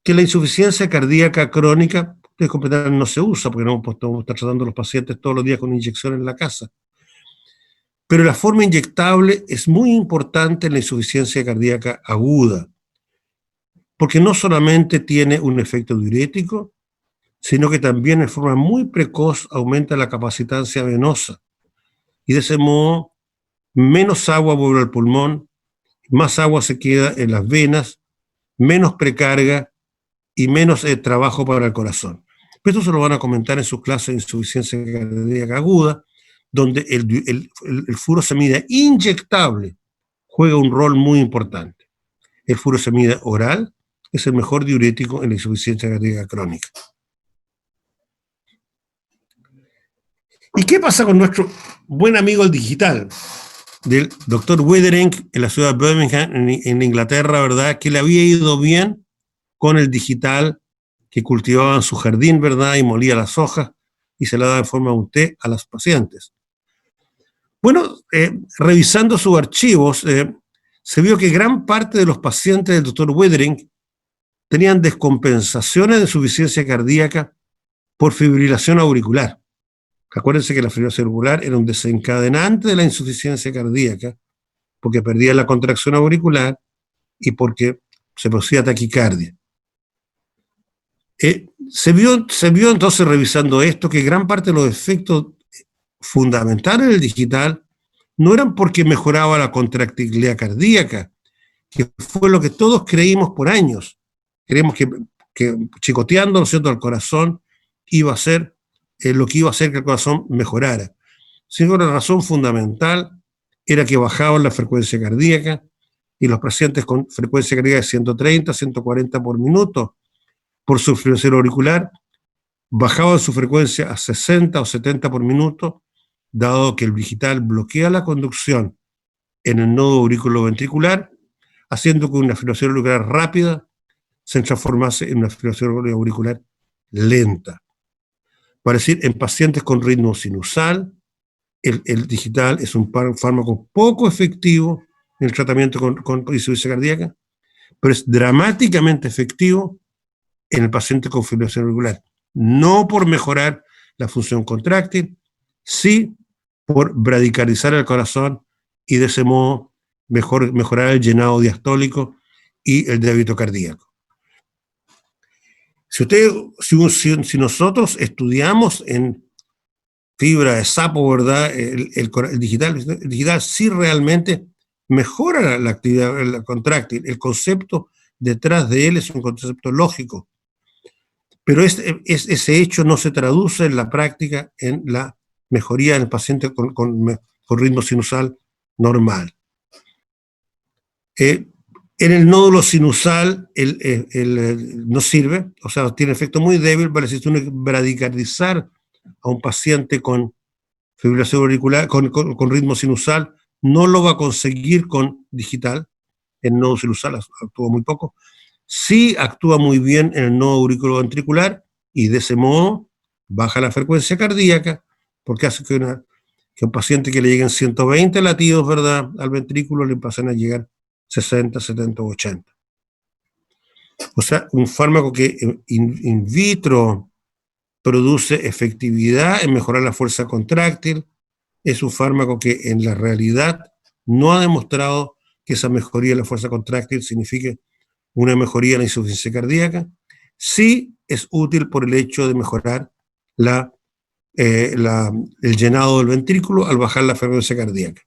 que la insuficiencia cardíaca crónica, ustedes comprenderán, no se usa, porque no podemos estar tratando a los pacientes todos los días con inyección en la casa. Pero la forma inyectable es muy importante en la insuficiencia cardíaca aguda, porque no solamente tiene un efecto diurético, sino que también de forma muy precoz aumenta la capacitancia venosa. Y de ese modo, menos agua vuelve al pulmón, más agua se queda en las venas, menos precarga y menos trabajo para el corazón. Esto se lo van a comentar en sus clases de insuficiencia cardíaca aguda, donde el furosemida inyectable juega un rol muy importante. El furosemida oral es el mejor diurético en la insuficiencia cardíaca crónica. ¿Y qué pasa con nuestro buen amigo el digital? Del doctor Wethering en la ciudad de Birmingham, en Inglaterra, ¿verdad? Que le había ido bien con el digital, que cultivaba en su jardín, ¿verdad? Y molía las hojas y se la daba en forma de un té a los pacientes. Bueno, revisando sus archivos, se vio que gran parte de los pacientes del doctor Wethering tenían descompensaciones de insuficiencia cardíaca por fibrilación auricular. Acuérdense que la fibrilación auricular era un desencadenante de la insuficiencia cardíaca, porque perdía la contracción auricular y porque se producía taquicardia. Se vio entonces, revisando esto, que gran parte de los efectos fundamentales del digital no eran porque mejoraba la contractilidad cardíaca, que fue lo que todos creímos por años. Creímos que chicoteando, ¿no es cierto?, al corazón iba a ser lo que iba a hacer que el corazón mejorara. Sino que la razón fundamental era que bajaban la frecuencia cardíaca, y los pacientes con frecuencia cardíaca de 130, 140 por minuto, por su fibrilación auricular, bajaban su frecuencia a 60 o 70 por minuto, dado que el digital bloquea la conducción en el nodo auriculoventricular, haciendo que una fibrilación auricular rápida se transformase en una fibrilación auricular lenta. Para decir, en pacientes con ritmo sinusal, el digital es un fármaco poco efectivo en el tratamiento con insuficiencia cardíaca, pero es dramáticamente efectivo en el paciente con fibrilación auricular. No por mejorar la función contráctil, sí por bradicardizar el corazón y de ese modo mejorar el llenado diastólico y el débito cardíaco. Si nosotros estudiamos en fibra de sapo, ¿verdad? El digital sí realmente mejora la actividad contráctil. El concepto detrás de él es un concepto lógico, pero ese hecho no se traduce en la práctica en la mejoría en el paciente con ritmo sinusal normal. En el nódulo sinusal no sirve, o sea, tiene efecto muy débil, vale, si uno bradicardizar a un paciente con fibrilación auricular, con ritmo sinusal, no lo va a conseguir con digital. El nodo sinusal actúa muy poco. Sí actúa muy bien en el nodo auriculoventricular y de ese modo baja la frecuencia cardíaca, porque hace que un paciente que le lleguen 120 latidos, ¿verdad?, al ventrículo, le pasen a llegar 60, 70 o 80. O sea, un fármaco que in vitro produce efectividad en mejorar la fuerza contráctil, es un fármaco que en la realidad no ha demostrado que esa mejoría en la fuerza contráctil signifique una mejoría en la insuficiencia cardíaca. Sí es útil por el hecho de mejorar el llenado del ventrículo al bajar la frecuencia cardíaca.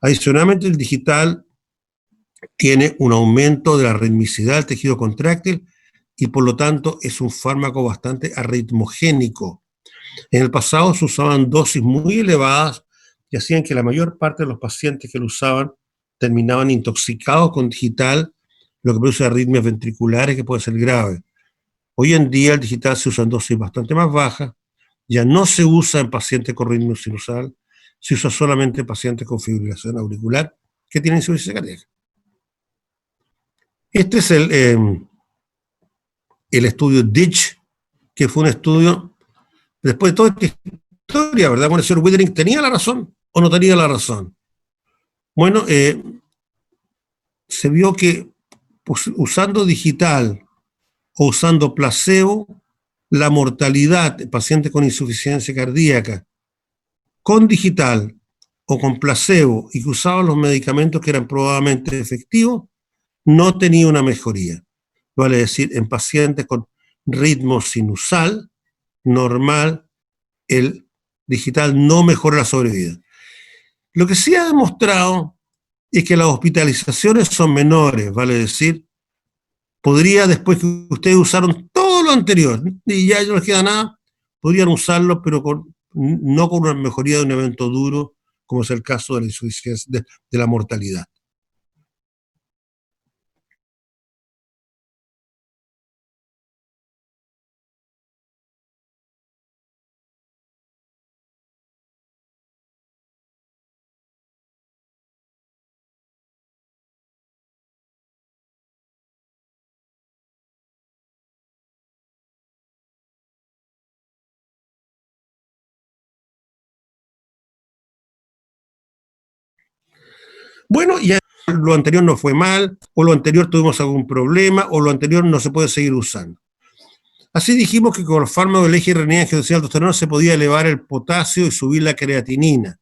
Adicionalmente, el digital tiene un aumento de la ritmicidad del tejido contráctil y por lo tanto es un fármaco bastante arritmogénico. En el pasado se usaban dosis muy elevadas que hacían que la mayor parte de los pacientes que lo usaban terminaban intoxicados con digital, lo que produce arritmias ventriculares que puede ser grave. Hoy en día el digital se usa en dosis bastante más bajas, ya no se usa en pacientes con ritmo sinusal, se usa solamente en pacientes con fibrilación auricular que tienen insuficiencia cardíaca. Este es el estudio DITCH, que fue un estudio, después de toda esta historia, ¿verdad? Bueno, el señor Withering tenía la razón o no tenía la razón. Bueno, se vio que pues, usando digital o usando placebo, la mortalidad de pacientes con insuficiencia cardíaca con digital o con placebo y que usaban los medicamentos que eran probablemente efectivos, no tenía una mejoría. Vale decir, en pacientes con ritmo sinusal normal, el digital no mejora la sobrevida. Lo que sí ha demostrado es que las hospitalizaciones son menores, vale decir, podría, después que ustedes usaron todo lo anterior y ya no les queda nada, podrían usarlo, pero no con una mejoría de un evento duro, como es el caso de la insuficiencia, de la mortalidad. Bueno, ya lo anterior no fue mal, o lo anterior tuvimos algún problema, o lo anterior no se puede seguir usando. Así dijimos que con los fármacos del eje renina angiotensina aldosterona se podía elevar el potasio y subir la creatinina.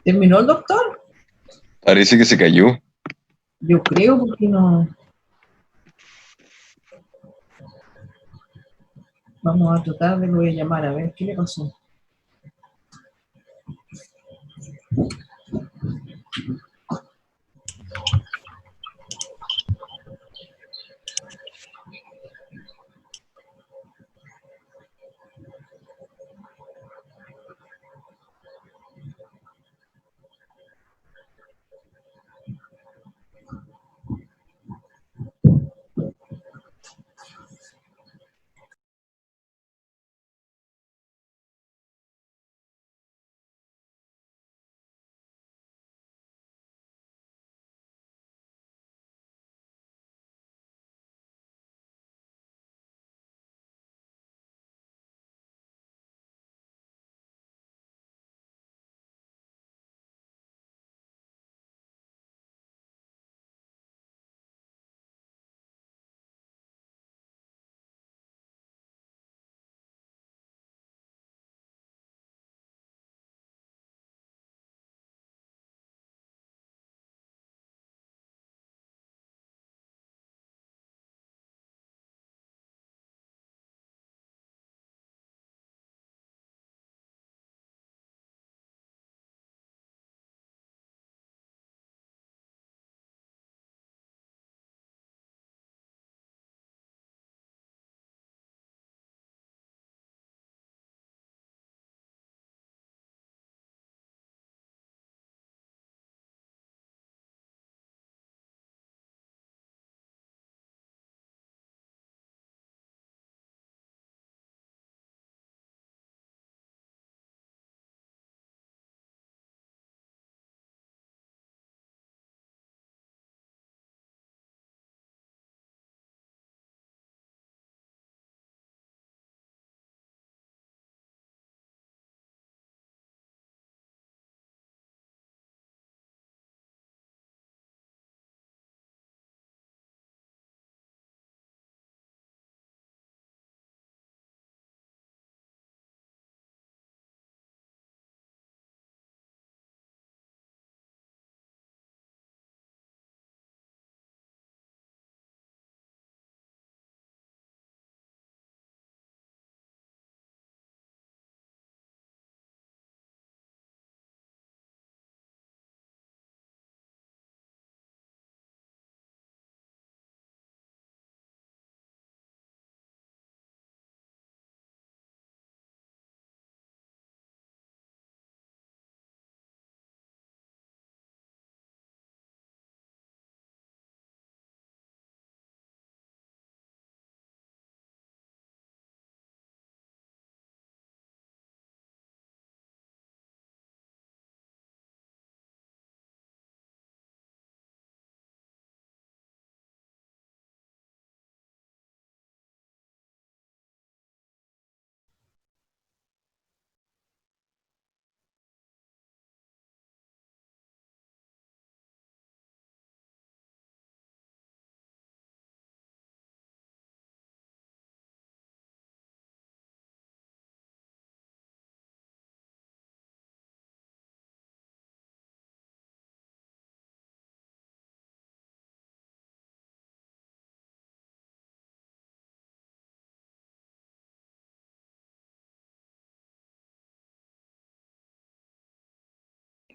¿Terminó el doctor? Parece que se cayó. Yo creo, porque no. Vamos a tratar de, lo voy a llamar a ver qué le pasó.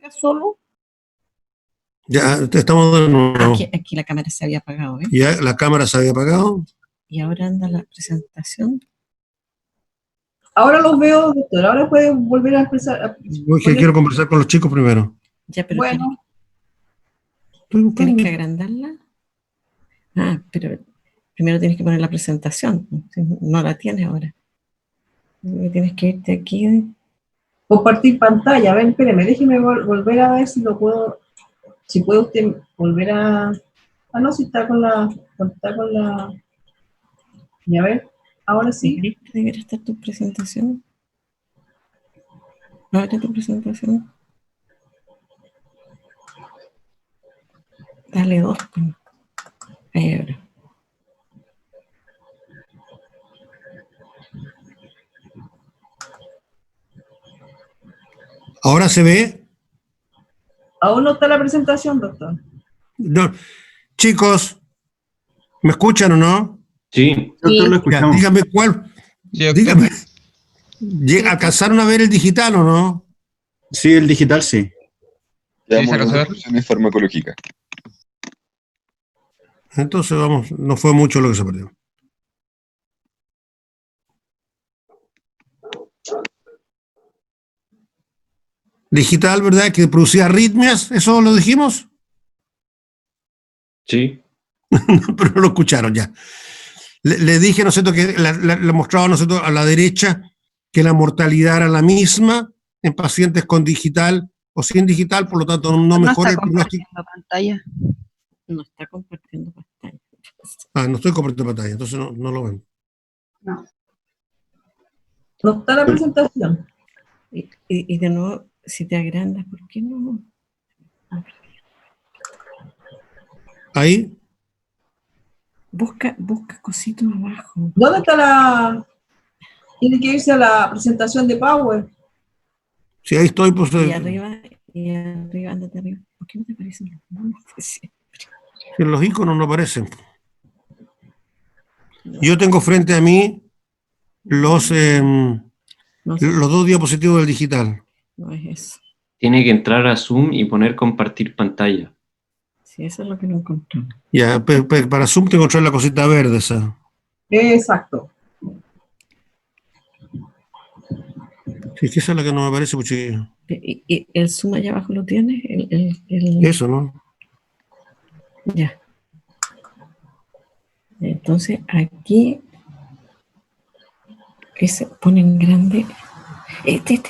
¿Solo? Ya, estamos de nuevo. Aquí la cámara se había apagado, ¿eh? Ya la cámara se había apagado. Y ahora anda la presentación. Ahora los veo, doctor. Ahora puede volver a expresar. Uy, que quiero conversar con los chicos primero. Ya, pero Bueno, Estoy ¿tienes que buscando. agrandarla? Ah, pero primero tienes que poner la presentación. No la tienes ahora. Tienes que irte aquí. compartir pantalla. A ver, espéreme, déjeme volver a ver si lo puedo. Si puede usted volver a. Ah, no, si está con la. Está con la. Y a ver, ahora sí. Debería estar tu presentación. Abre tu presentación. Dale 2. Ahí ahora. Ahora se ve. Aún no está la presentación, doctor. No. Chicos, ¿me escuchan o no? Sí, Sí. doctor, lo Ya, escuchamos. dígame cuál. Sí, doctor. Dígame. ¿Alcanzaron a ver el digital o no? Sí, el digital sí. Veamos ¿se las alcanzó a ver? conclusiones farmacológicas. Entonces, vamos, no fue mucho lo que se perdió. Digital, ¿verdad? Que producía arritmias, ¿eso lo dijimos? Sí. Pero no lo escucharon ya. Le dije, ¿no es cierto?, que le mostraba, ¿no es cierto?, a la derecha que la mortalidad era la misma en pacientes con digital o sin digital, por lo tanto no mejora el está pronóstico. compartiendo pantalla. No está compartiendo pantalla. Ah, no estoy compartiendo pantalla, entonces no lo ven. No está la presentación. Y de nuevo, si te agrandas, ¿por qué no? Ahí, Busca cositos abajo. ¿Dónde está la. Tiene que irse a la presentación de Power. si ahí estoy, pues Y arriba, ándate arriba. ¿Por qué no te aparecen los nombres? Sí. en los iconos no aparecen. Yo tengo frente a mí los No sé, dos diapositivos del digital. no es eso. Tiene que entrar a Zoom y poner compartir pantalla. Sí, eso es lo que no encontré. Ya, para Zoom te encontré la cosita verde esa. Exacto. Sí, es que esa es la que no me aparece, pues chiquillo. ¿Y el zoom allá abajo lo tienes? Eso, ¿no? Ya. Entonces aquí se pone en grande. Este.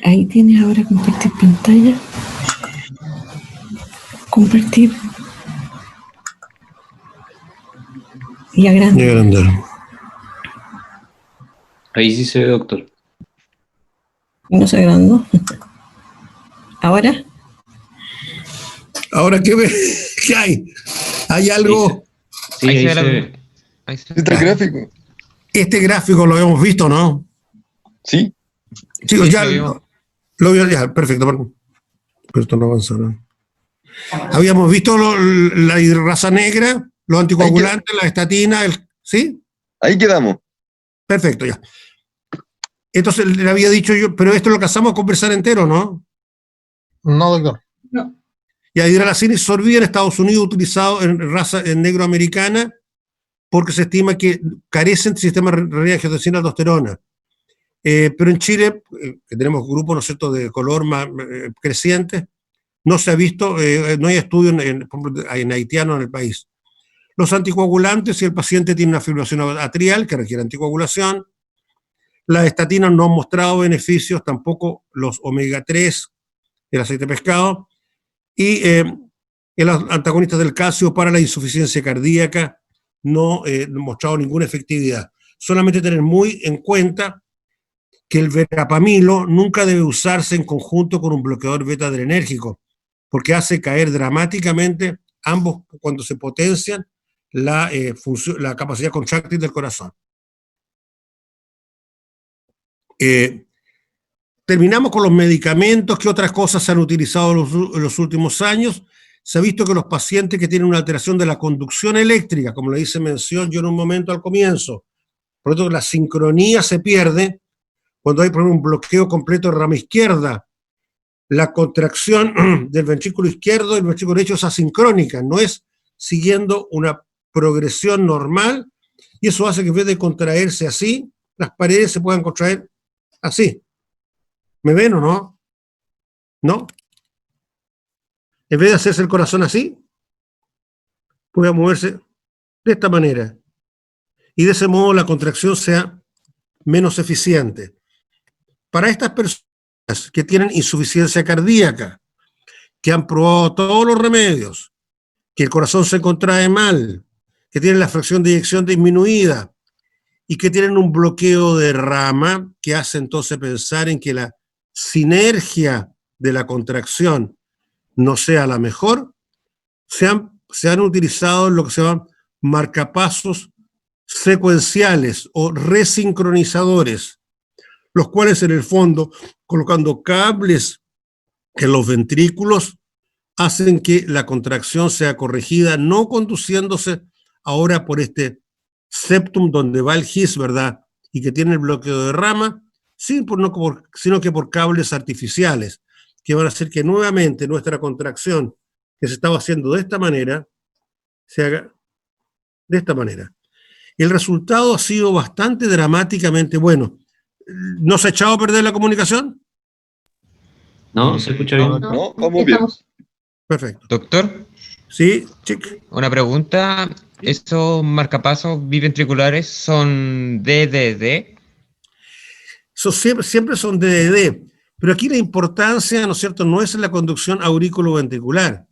Ahí tienes ahora compartir pantalla. Compartir. Y agrandar. Y agrandar. Ahí sí se ve, doctor. No se agrandó. Ahora. Ahora, ¿qué ve? ¿Qué hay? ¿Hay algo? Sí, Ahí ahí se ve se la- ve. Ahí se- Está el gráfico. Este gráfico lo habíamos visto, ¿no? Sí, Chicos, Sí, ya lo vimos. lo vio, ya, perfecto. Perdón. Pero esto no avanza, ¿no? Habíamos visto la raza negra, los anticoagulantes, la estatina, ¿sí? ahí quedamos. Perfecto, ya. Entonces le había dicho yo, pero esto lo casamos a conversar entero, ¿no? No, doctor. Y a hidralacina y sorbida en Estados Unidos utilizado en raza negroamericana porque se estima que carecen de sistema de angiotensina aldosterona. Pero en Chile, que tenemos grupos, ¿no es cierto?, de color más creciente, no se ha visto, no hay estudios en haitiano en el país. Los anticoagulantes, si el paciente tiene una fibrilación atrial que requiere anticoagulación, las estatinas no han mostrado beneficios, tampoco los omega 3, el aceite de pescado, y los antagonistas del calcio para la insuficiencia cardíaca no han mostrado ninguna efectividad. Solamente tener muy en cuenta que el verapamilo nunca debe usarse en conjunto con un bloqueador beta adrenérgico, porque hace caer dramáticamente ambos cuando se potencian la capacidad contráctil del corazón. Terminamos con los medicamentos. ¿Qué otras cosas se han utilizado en los últimos años? Se ha visto que los pacientes que tienen una alteración de la conducción eléctrica, como le hice mención yo en un momento al comienzo, por lo tanto la sincronía se pierde cuando hay, por ejemplo, un bloqueo completo de rama izquierda la contracción del ventrículo izquierdo y el ventrículo derecho es asincrónica, no es siguiendo una progresión normal, y eso hace que en vez de contraerse así, las paredes se puedan contraer así. ¿Me ven o no? ¿No? En vez de hacerse el corazón así, puede moverse de esta manera. Y de ese modo la contracción sea menos eficiente. Para estas personas que tienen insuficiencia cardíaca, que han probado todos los remedios, que el corazón se contrae mal, que tienen la fracción de eyección disminuida y que tienen un bloqueo de rama que hace entonces pensar en que la sinergia de la contracción no sea la mejor, se han utilizado lo que se llaman marcapasos secuenciales o resincronizadores, los cuales en el fondo, colocando cables en los ventrículos, hacen que la contracción sea corregida, no conduciéndose ahora por este septum donde va el GIS, ¿verdad? Y que tiene el bloqueo de rama, sino que por cables artificiales, que van a hacer que nuevamente nuestra contracción, que se estaba haciendo de esta manera, se haga de esta manera. El resultado ha sido bastante dramáticamente bueno. ¿No se ha echado a perder la comunicación? No, se escucha bien. No, vamos bien. Perfecto. Doctor, Sí, chic. una pregunta. ¿Esos marcapasos biventriculares son DDD? Eso siempre son DDD, pero aquí la importancia, ¿no es cierto?, no es la conducción aurículo-ventricular,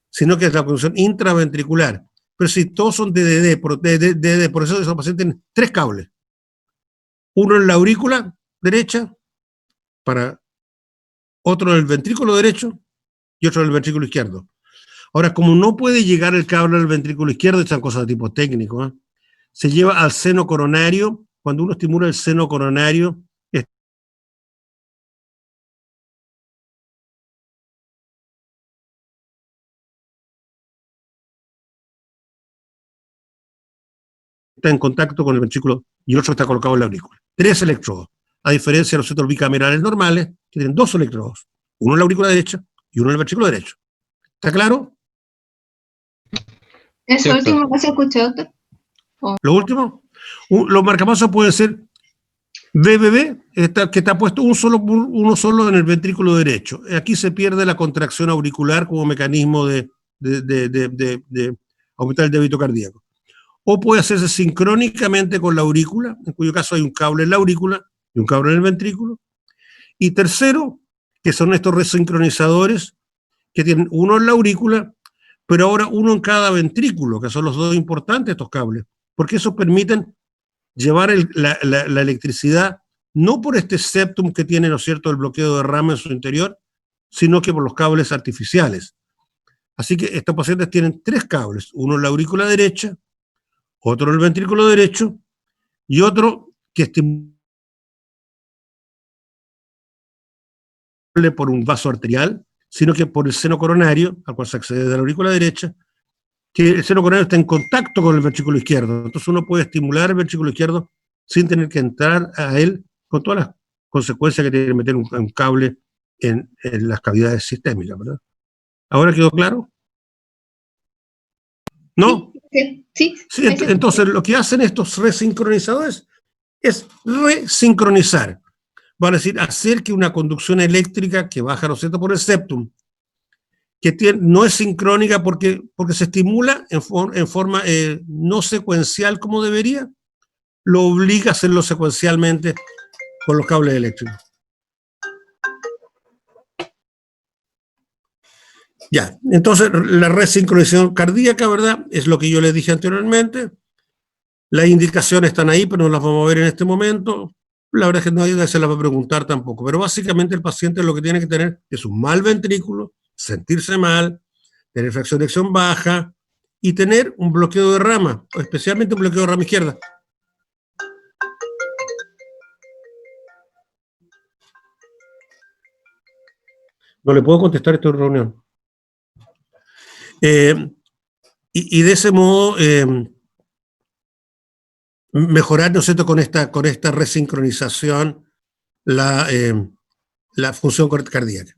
sino que es la conducción intraventricular. Pero si todos son DDD, por eso esos pacientes tienen 3 cables. Uno en la aurícula derecha, otro en el ventrículo derecho y otro en el ventrículo izquierdo. Ahora, como no puede llegar el cable al ventrículo izquierdo, estas son cosas de tipo técnico, ¿eh? Se lleva al seno coronario. Cuando uno estimula el seno coronario, está en contacto con el ventrículo y el otro está colocado en la aurícula. 3 electrodos, a diferencia de los centros bicamerales normales, que tienen 2 electrodos, uno en la aurícula derecha y uno en el ventrículo derecho. ¿Está claro? Eso Sí, último no se escuchó, doctor. Lo último, los marcapasos pueden ser BBB, que está puesto uno solo en el ventrículo derecho. Aquí se pierde la contracción auricular como mecanismo de aumentar el débito cardíaco. O puede hacerse sincrónicamente con la aurícula, en cuyo caso hay un cable en la aurícula y un cable en el ventrículo. Y tercero, que son estos resincronizadores, que tienen uno en la aurícula, pero ahora uno en cada ventrículo, que son los dos importantes estos cables, porque eso permiten llevar la electricidad no por este septum que tiene, ¿no es cierto?, el bloqueo de rama en su interior, sino que por los cables artificiales. Así que estos pacientes tienen 3 cables, uno en la aurícula derecha, otro en el ventrículo derecho y otro que estimula por un vaso arterial, sino que por el seno coronario, al cual se accede de la aurícula derecha, que el seno coronario está en contacto con el ventrículo izquierdo. Entonces uno puede estimular el ventrículo izquierdo sin tener que entrar a él, con todas las consecuencias que tiene meter un cable en las cavidades sistémicas, ¿verdad? ¿Ahora quedó claro? ¿No? Sí. Sí, entonces lo que hacen estos resincronizadores es resincronizar. Van a decir, hacer que una conducción eléctrica que baja, ¿no es cierto?, por el septum, que no es sincrónica porque se estimula en forma no secuencial como debería, lo obliga a hacerlo secuencialmente con los cables eléctricos. Ya, entonces la resincronización cardíaca, ¿verdad?, es lo que yo les dije anteriormente. Las indicaciones están ahí, pero no las vamos a ver en este momento. La verdad es que nadie se las va a preguntar tampoco, pero básicamente el paciente lo que tiene que tener es un mal ventrículo, sentirse mal, tener fracción de eyección baja y tener un bloqueo de rama, especialmente un bloqueo de rama izquierda. No le puedo contestar esto en reunión. Y de ese modo mejorar, ¿no es cierto?, con esta resincronización la función cardíaca.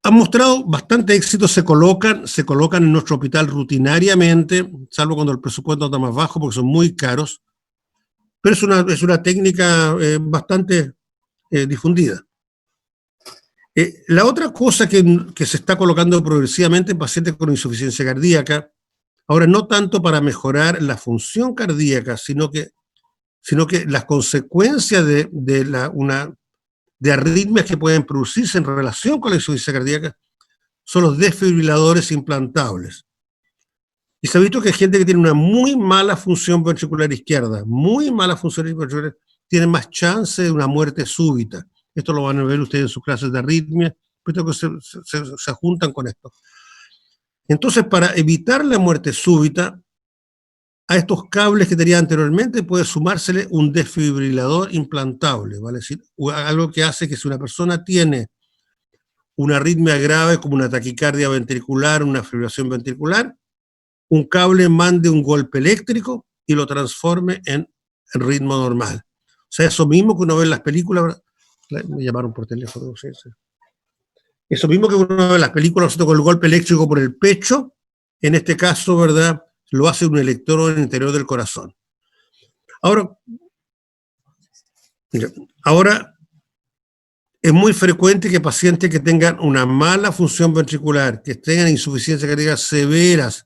Han mostrado bastante éxito, se colocan en nuestro hospital rutinariamente, salvo cuando el presupuesto está más bajo porque son muy caros, pero es una técnica bastante difundida. La otra cosa que se está colocando progresivamente en pacientes con insuficiencia cardíaca, ahora no tanto para mejorar la función cardíaca, sino que las consecuencias de arritmias que pueden producirse en relación con la insuficiencia cardíaca son los desfibriladores implantables. Y se ha visto que hay gente que tiene una muy mala función ventricular izquierda, tiene más chance de una muerte súbita. Esto lo van a ver ustedes en sus clases de arritmia, pero que se juntan con esto. Entonces, para evitar la muerte súbita, a estos cables que tenía anteriormente puede sumársele un desfibrilador implantable, ¿vale? Es decir, algo que hace que si una persona tiene una arritmia grave como una taquicardia ventricular, una fibrilación ventricular, un cable mande un golpe eléctrico y lo transforme en ritmo normal. O sea, eso mismo que uno ve en las películas, me llamaron por teléfono, sí. Eso mismo que uno ve en las películas con el golpe eléctrico por el pecho, en este caso, ¿verdad?, lo hace un electrodo en el interior del corazón. Ahora es muy frecuente que pacientes que tengan una mala función ventricular, que tengan insuficiencia cardíaca severas,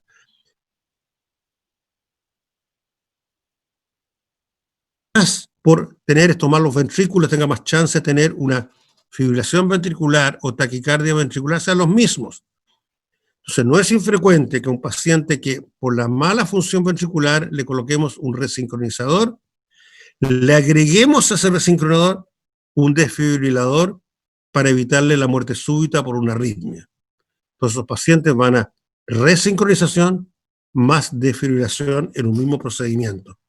por tomar los ventrículos, tenga más chance de tener una fibrilación ventricular o taquicardia ventricular, sean los mismos. Entonces, no es infrecuente que un paciente que por la mala función ventricular le coloquemos un resincronizador, le agreguemos a ese resincronizador un desfibrilador para evitarle la muerte súbita por una arritmia. Entonces, los pacientes van a resincronización más desfibrilación en un mismo procedimiento.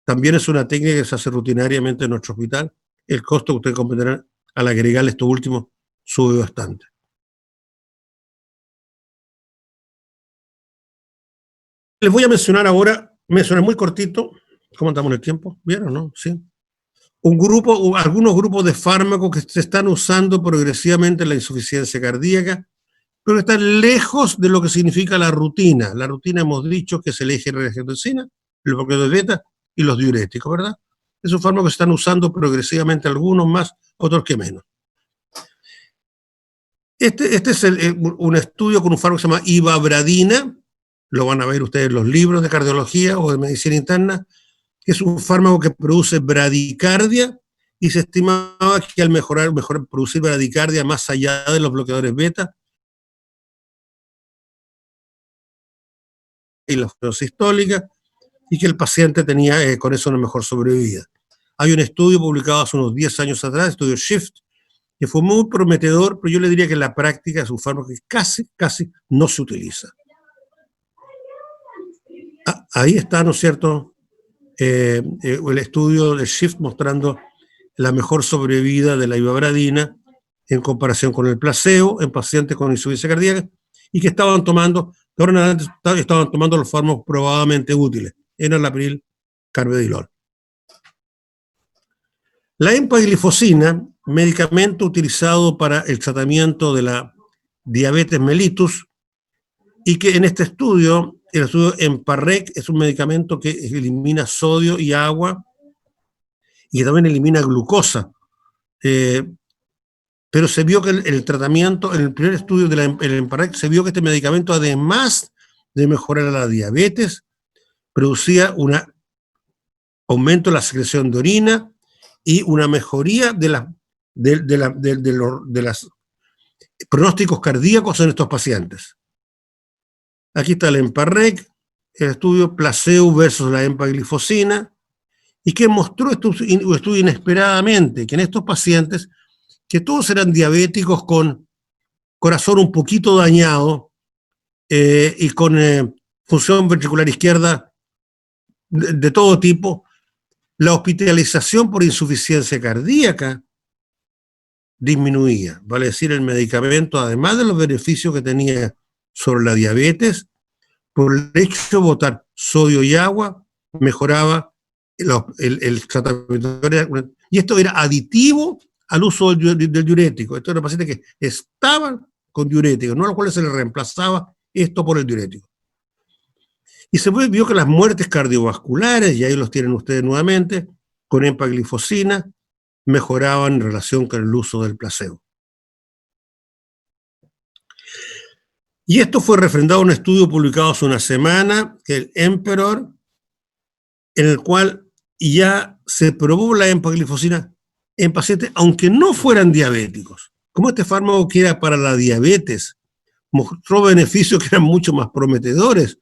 También es una técnica que se hace rutinariamente en nuestro hospital. El costo que ustedes comprenderán al agregarle esto último sube bastante. Les voy a mencionar ahora, muy cortito, ¿cómo andamos en el tiempo? ¿Bien o no? Sí. Algunos grupos de fármacos que se están usando progresivamente en la insuficiencia cardíaca, pero que están lejos de lo que significa la rutina. La rutina hemos dicho que es el eje de la angiotensina, el bloqueador de beta y los diuréticos, ¿verdad? Esos fármacos se están usando progresivamente, algunos más, otros que menos. Este es un estudio con un fármaco que se llama ivabradina, lo van a ver ustedes en los libros de cardiología o de medicina interna, que es un fármaco que produce bradicardia y se estimaba que al mejorar producir bradicardia más allá de los bloqueadores beta y la sistólica, y que el paciente tenía con eso una mejor sobrevida. Hay un estudio publicado hace unos 10 años atrás, estudio SHIFT, que fue muy prometedor, pero yo le diría que en la práctica es un fármaco que casi no se utiliza. Ahí está, ¿no es cierto?, el estudio de SHIFT mostrando la mejor sobrevida de la ivabradina en comparación con el placebo en pacientes con insuficiencia cardíaca y que estaban tomando los fármacos probadamente útiles, enalapril, carvedilol. La empaglifosina, medicamento utilizado para el tratamiento de la diabetes mellitus, y que en este estudio, el estudio EMPA-REC, es un medicamento que elimina sodio y agua y también elimina glucosa. Pero se vio que el tratamiento, en el primer estudio del EMPA-REC, se vio que este medicamento, además de mejorar la diabetes, producía un aumento de la secreción de orina y una mejoría de los pronósticos cardíacos en estos pacientes. Aquí está el EMPA-REC, el estudio placebo versus la empaglifosina, y que mostró un estudio inesperadamente que en estos pacientes, que todos eran diabéticos con corazón un poquito dañado y con función ventricular izquierda de todo tipo, la hospitalización por insuficiencia cardíaca disminuía. Vale decir, el medicamento, además de los beneficios que tenía sobre la diabetes, por el hecho de botar sodio y agua, mejoraba el tratamiento. Y esto era aditivo al uso del diurético. Estos eran pacientes que estaban con diuréticos, no a los cuales se les reemplazaba esto por el diurético. Y se vio que las muertes cardiovasculares, y ahí los tienen ustedes nuevamente, con empaglifosina, mejoraban en relación con el uso del placebo. Y esto fue refrendado en un estudio publicado hace una semana, el Emperor, en el cual ya se probó la empaglifosina en pacientes, aunque no fueran diabéticos. Como este fármaco que era para la diabetes, mostró beneficios que eran mucho más prometedores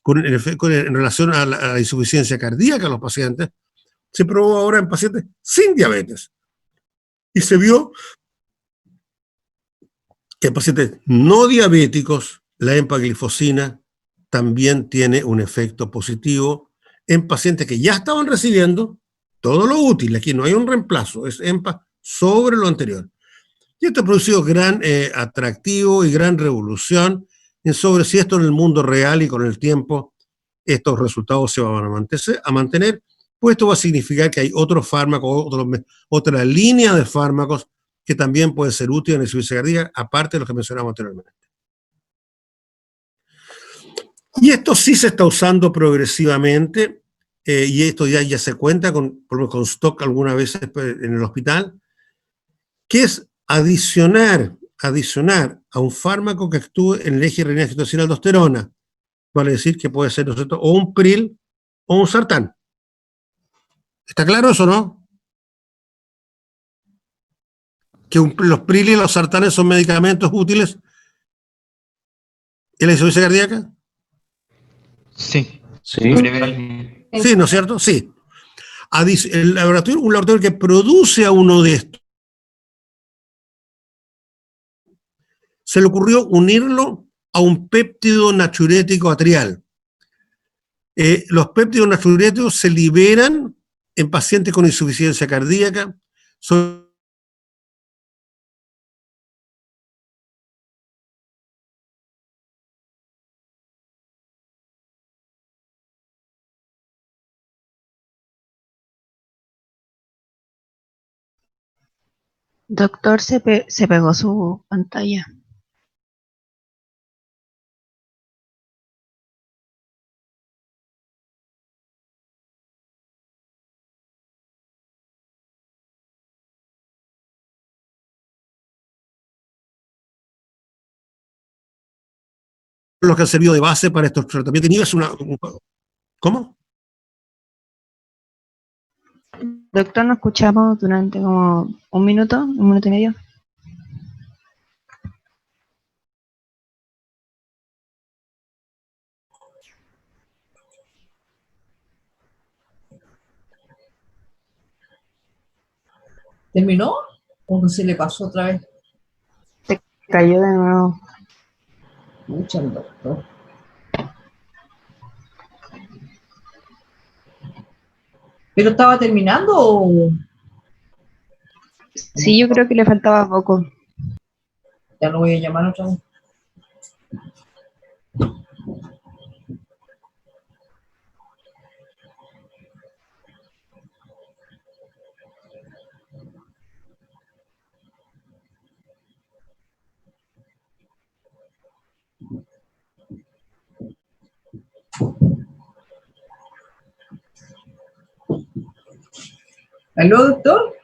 en relación a la insuficiencia cardíaca de los pacientes, se probó ahora en pacientes sin diabetes. Y se vio que en pacientes no diabéticos la empaglifosina también tiene un efecto positivo en pacientes que ya estaban recibiendo todo lo útil. Aquí no hay un reemplazo, es EMPA sobre lo anterior. Y esto ha producido gran atractivo y gran revolución en sobre si esto en el mundo real y con el tiempo estos resultados se van a mantener, pues esto va a significar que hay otros fármacos, otra línea de fármacos que también puede ser útil en la insuficiencia cardíaca, aparte de los que mencionamos anteriormente. Y esto sí se está usando progresivamente, y esto ya se cuenta por ejemplo, con stock algunas veces en el hospital, que es adicionar a un fármaco que actúe en el eje renina-angiotensina-aldosterona. Vale decir que puede ser, ¿no es cierto?, o un pril o un sartán. ¿Está claro eso, no? Que los pril y los sartanes son medicamentos útiles en la insuficiencia cardíaca. Sí. Sí. Brevemente. Sí, ¿no es cierto? Sí. Un laboratorio que produce a uno de estos, se le ocurrió unirlo a un péptido natriurético atrial. Los péptidos natriuréticos se liberan en pacientes con insuficiencia cardíaca. Doctor, se pegó su pantalla. Los que han servido de base para estos tratamientos. ¿Cómo? Doctor, nos escuchamos durante como un minuto y medio. ¿Terminó? ¿O se le pasó otra vez? Cayó de nuevo. Mucha el doctor. ¿Pero estaba terminando o Sí, yo creo que le faltaba poco. ya lo voy a llamar otra vez? ¿Aló, doctor?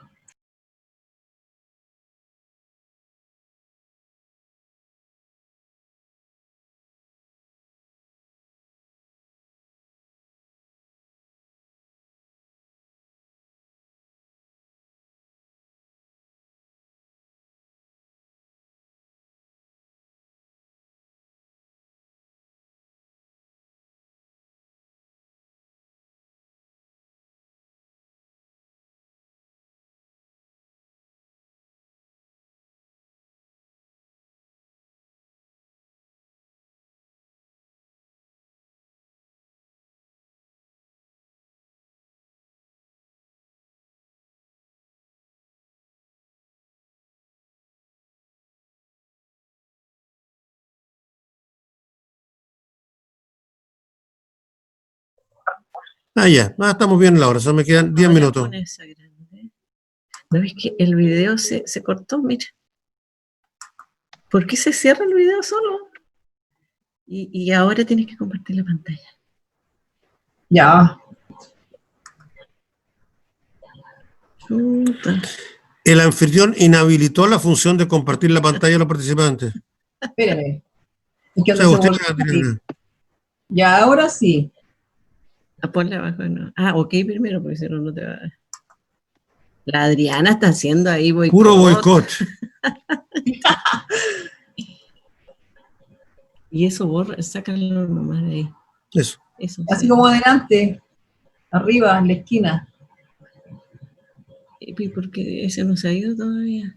Ya. Estamos bien en la hora, solo me quedan 10 minutos. ¿No ves que el video se cortó? Mira. ¿Por qué se cierra el video solo? Y ahora tienes que compartir la pantalla. Ya. Chuta. El anfitrión inhabilitó la función de compartir la pantalla a los participantes. Espérame. Es que O sea, no se usted volvió la a tiene- abrir. Ya, ahora sí. Ponle abajo. No. Ok, primero, porque si no, no te va a... La Adriana está haciendo ahí boicot. Puro boicot. Y eso borra, sácalo nomás de ahí. Eso. Eso, Así sí. como adelante. Arriba, en la esquina. ¿Y por qué ese no se ha ido todavía?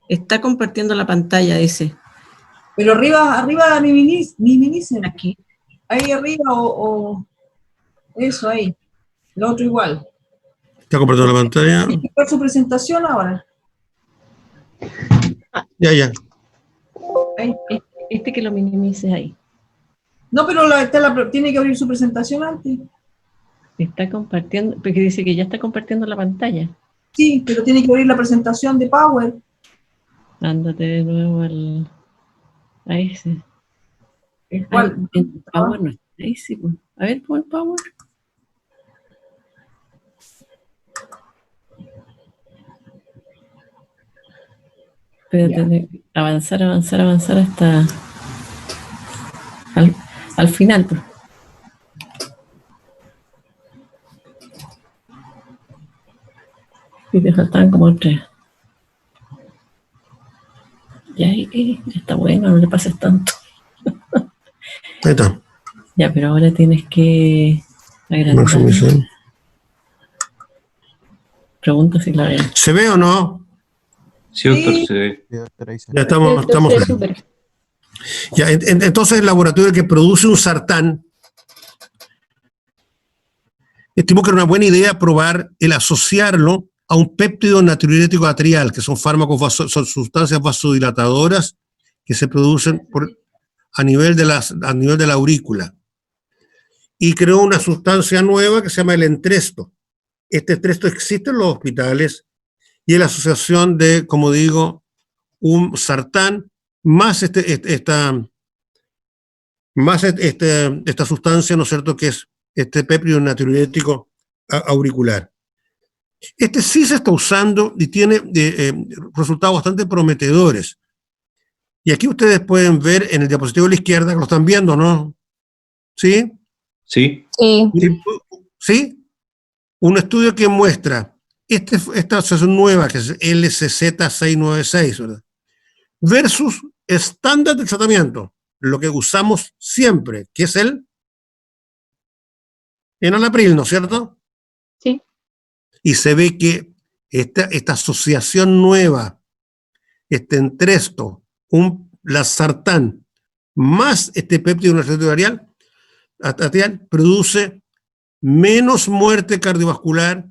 Está compartiendo la pantalla ese. Pero arriba minimicen. Aquí. Ahí arriba o eso ahí. Lo otro igual. ¿Está compartiendo la pantalla? Hay que ver su presentación ahora. Ya. Ahí. Este que lo minimices ahí. No, pero tiene que abrir su presentación antes. Está compartiendo, porque dice que ya está compartiendo la pantalla. Sí, pero tiene que abrir la presentación de Power. Ándate de nuevo a ese. El cual, El Power no está ahí, sí, pues. A ver, pon el Power. Espérate, avanzar hasta al final, pues. Y te faltaban como 3. Ya está bueno, no le pases tanto. Ahí está. Ya, pero ahora tienes que agrandar. Maximizar. Pregunta si la veo. ¿Se ve o no? Sí, doctor, se ve. Ya estamos. Súper. Ya, entonces el laboratorio que produce un sartán estimó que era una buena idea probar el asociarlo a un péptido natriurético atrial, que son fármacos, son sustancias vasodilatadoras que se producen a nivel de la aurícula. Y creó una sustancia nueva que se llama el entresto. Este entresto existe en los hospitales y es la asociación de, como digo, un sartán más esta sustancia, ¿no es cierto?, que es este péptido natriurético auricular. Este sí se está usando y tiene resultados bastante prometedores. Y aquí ustedes pueden ver en el diapositivo de la izquierda, que lo están viendo, ¿no? ¿Sí? Sí. Sí. ¿Sí? Un estudio que muestra esta asociación nueva, que es LCZ696, ¿verdad?, versus estándar de tratamiento, lo que usamos siempre, que es el enalapril, ¿no es cierto? Sí. Y se ve que esta asociación nueva, este entresto, la sartán, más este péptido natriurético atrial, produce menos muerte cardiovascular,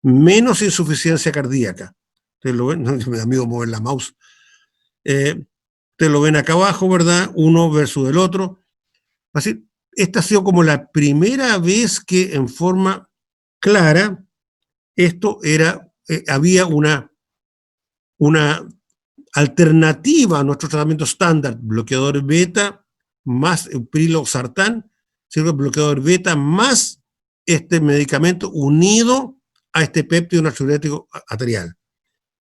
menos insuficiencia cardíaca. Ustedes lo ven, no, me da miedo mover la mouse. Ustedes lo ven acá abajo, ¿verdad? Uno versus el otro. Así, esta ha sido como la primera vez que en forma clara había una alternativa a nuestro tratamiento estándar, bloqueador beta más prilosartán, bloqueador beta más este medicamento unido a este péptido natriurético atrial.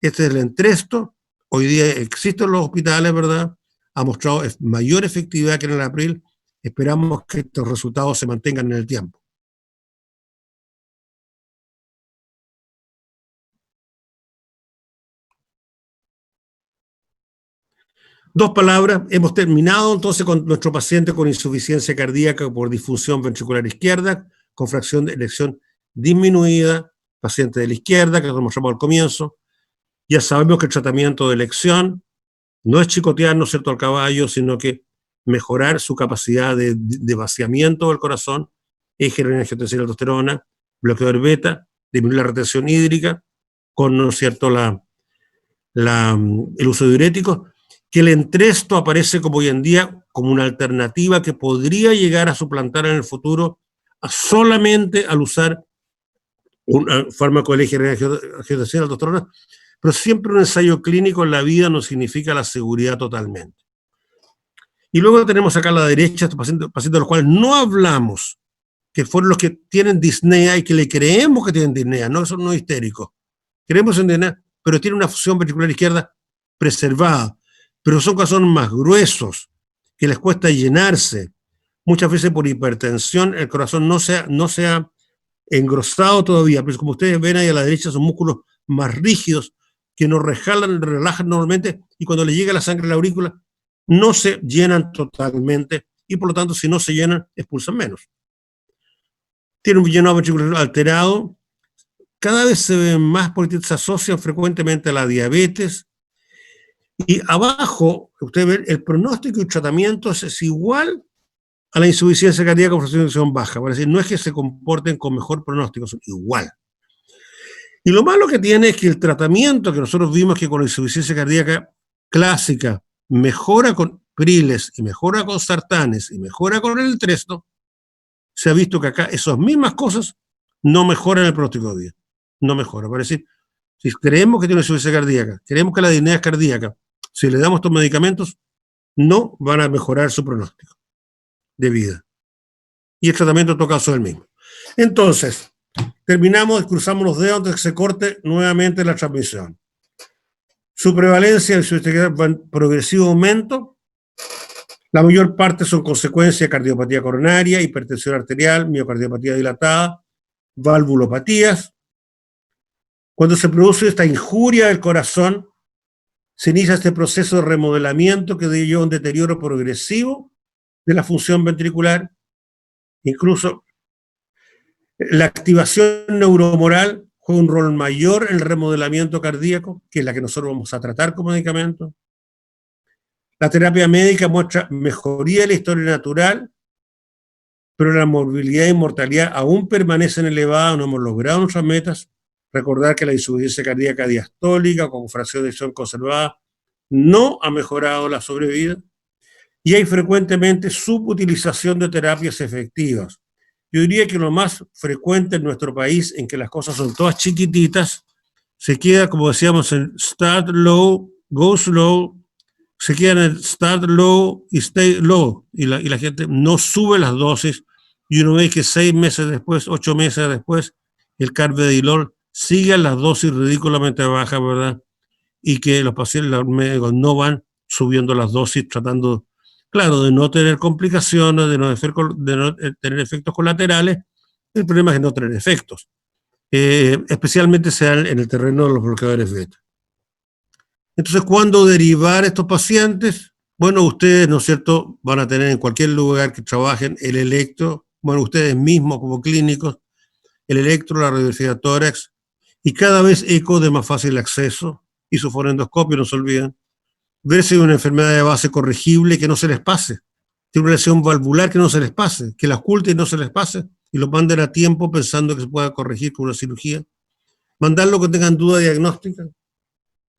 Este es el entresto. Hoy día existe en los hospitales, ¿verdad? Ha mostrado mayor efectividad que en el april. Esperamos que estos resultados se mantengan en el tiempo. Dos palabras, hemos terminado entonces con nuestro paciente con insuficiencia cardíaca por disfunción ventricular izquierda, con fracción de elección disminuida, paciente de la izquierda, que lo mostramos al comienzo. Ya sabemos que el tratamiento de elección no es chicotear, ¿no es cierto?, al caballo, sino que mejorar su capacidad de vaciamiento del corazón, eje angiotensina aldosterona, bloqueador beta, disminuir la retención hídrica, con, ¿no es cierto?, el uso de diuréticos, que el entresto aparece como hoy en día como una alternativa que podría llegar a suplantar en el futuro solamente al usar un fármaco de angiotensina aldosterona, pero siempre un ensayo clínico en la vida no significa la seguridad totalmente. Y luego tenemos acá a la derecha estos pacientes de los cuales no hablamos, que fueron los que tienen disnea y que le creemos que tienen disnea, no son no histéricos. Creemos en disnea, pero tienen una función ventricular izquierda preservada, pero son corazones más gruesos, que les cuesta llenarse. Muchas veces por hipertensión el corazón no se ha engrosado todavía, pero como ustedes ven ahí a la derecha son músculos más rígidos que nos relajan normalmente, y cuando le llega la sangre a la aurícula no se llenan totalmente, y por lo tanto si no se llenan expulsan menos. Tienen un llenado ventricular alterado, cada vez se ven más porque se asocian frecuentemente a la diabetes, y abajo ustedes ven el pronóstico y tratamiento es igual a la insuficiencia cardíaca con fracción baja, es decir, no es que se comporten con mejor pronóstico, son igual. Y lo malo que tiene es que el tratamiento que nosotros vimos que con la insuficiencia cardíaca clásica mejora con priles y mejora con sartanes y mejora con el Entresto, se ha visto que acá esas mismas cosas no mejoran el pronóstico de vida. No mejora. Es decir, si creemos que tiene una insuficiencia cardíaca, creemos que la disnea es cardíaca, si le damos estos medicamentos, no van a mejorar su pronóstico de vida. Y el tratamiento en todo caso es el mismo. Entonces, terminamos y cruzamos los dedos antes de que se corte nuevamente la transmisión. Su prevalencia de insuficiencia cardíaca va en progresivo aumento. La mayor parte son consecuencias de cardiopatía coronaria, hipertensión arterial, miocardiopatía dilatada, valvulopatías. Cuando se produce esta injuria del corazón, se inicia este proceso de remodelamiento que lleva a un deterioro progresivo de la función ventricular. Incluso la activación neuromoral juega un rol mayor en el remodelamiento cardíaco, que es la que nosotros vamos a tratar con medicamentos. La terapia médica muestra mejoría de la historia natural, pero la morbilidad y mortalidad aún permanecen elevadas, no hemos logrado nuestras metas. Recordar que la insuficiencia cardíaca diastólica con fracción de eyección conservada no ha mejorado la sobrevida, y hay frecuentemente subutilización de terapias efectivas. Yo diría que lo más frecuente en nuestro país, en que las cosas son todas chiquititas, se queda, como decíamos, en start low, go slow, se queda en el start low y stay low, y la gente no sube las dosis, y uno ve que 6 meses después, 8 meses después, el carvedilol sigue a las dosis ridículamente bajas, ¿verdad? Y que los pacientes, los médicos no van subiendo las dosis, tratando, claro, de no tener complicaciones, de no tener efectos colaterales. El problema es no tener efectos. Especialmente se dan en el terreno de los bloqueadores beta. Entonces, ¿cuándo derivar estos pacientes? Bueno, ustedes, ¿no es cierto?, van a tener en cualquier lugar que trabajen el electro, bueno, ustedes mismos como clínicos, el electro, la radiografía tórax, y cada vez eco de más fácil acceso, y su fonendoscopio, no se olviden. Ver si hay una enfermedad de base corregible que no se les pase. Tiene una lesión valvular que no se les pase, que la oculte y no se les pase, y lo manden a tiempo pensando que se pueda corregir con una cirugía. Mandarlo que tengan duda diagnóstica.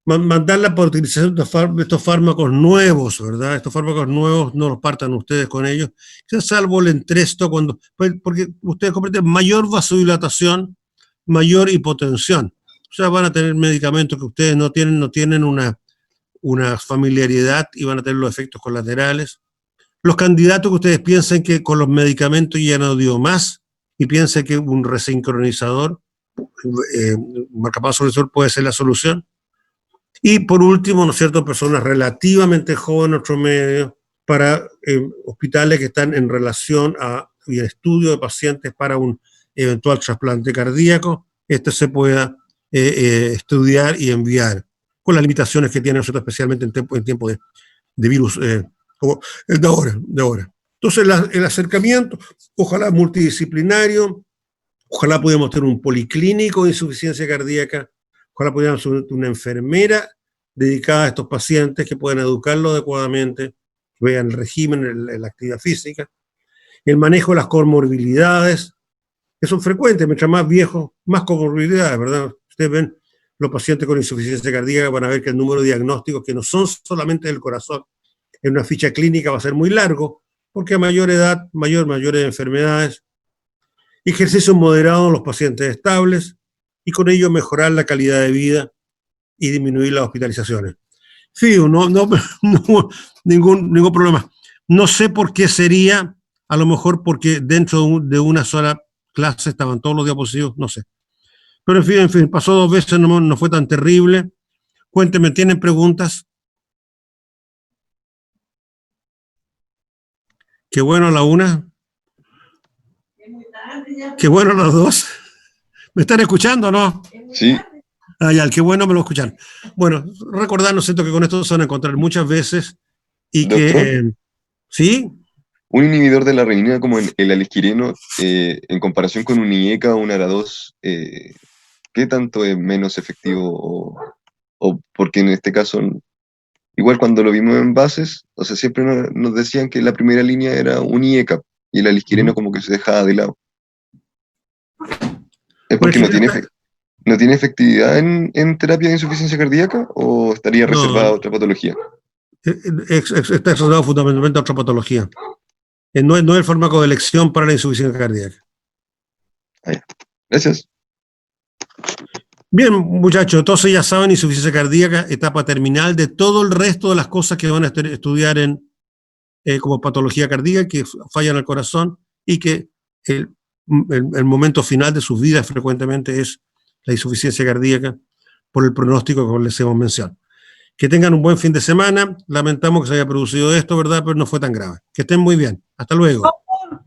Mandarla por utilización de estos fármacos nuevos, ¿verdad? Estos fármacos nuevos no los partan ustedes con ellos, salvo el Entresto, porque ustedes comprenden mayor vasodilatación, mayor hipotensión. O sea, van a tener medicamentos que ustedes no tienen una familiaridad y van a tener los efectos colaterales. Los candidatos que ustedes piensen que con los medicamentos ya no dio más y piensen que un resincronizador, marcapaso puede ser la solución. Y por último, ¿no es cierto?, personas relativamente jóvenes en nuestro medio para hospitales que están en relación a y el estudio de pacientes para un eventual trasplante cardíaco, se pueda estudiar y enviar, con las limitaciones que tiene, ¿no es cierto?, especialmente en tiempo de virus como el de ahora. Entonces, el acercamiento, ojalá multidisciplinario, ojalá pudiéramos tener un policlínico de insuficiencia cardíaca, ojalá pudiéramos tener una enfermera dedicada a estos pacientes que puedan educarlo adecuadamente, que vean el régimen, la actividad física, el manejo de las comorbilidades, que son frecuentes, mientras más viejos, más comorbilidades, ¿verdad? Ustedes ven los pacientes con insuficiencia cardíaca, van a ver que el número de diagnósticos que no son solamente del corazón, en una ficha clínica va a ser muy largo, porque a mayor edad, mayores enfermedades. ejercicios moderados en los pacientes estables y con ello mejorar la calidad de vida y disminuir las hospitalizaciones. Sí, no, ningún problema. No sé por qué sería, a lo mejor porque dentro de una sola clase estaban todos los diapositivos, no sé. Pero en fin, pasó 2 veces, no fue tan terrible. Cuéntenme, ¿tienen preguntas? Qué bueno la una. Qué bueno los dos. ¿Me están escuchando o no? Sí, Ah, ya, qué bueno me lo escuchan. Bueno, recordarnos esto que con esto se van a encontrar muchas veces y Doctor. que, ¿sí? un inhibidor de la renina como el alisquireno, en comparación con un IECA o un ARA2, ¿qué tanto es menos efectivo? O porque en este caso, igual cuando lo vimos en bases, o sea, siempre nos decían que la primera línea era un IECA y el alisquireno como que se dejaba de lado. ¿Es porque no tiene efectividad en terapia de insuficiencia cardíaca o estaría No. reservada a otra patología? Está asociado fundamentalmente a otra patología. No es el fármaco de elección para la insuficiencia cardíaca. Gracias. Bien, muchachos, entonces ya saben, insuficiencia cardíaca, etapa terminal de todo el resto de las cosas que van a estudiar como patología cardíaca, que fallan al corazón y que el momento final de sus vidas frecuentemente es la insuficiencia cardíaca por el pronóstico que les hemos mencionado. Que tengan un buen fin de semana. Lamentamos que se haya producido esto, ¿verdad? Pero no fue tan grave. Que estén muy bien. Hasta luego.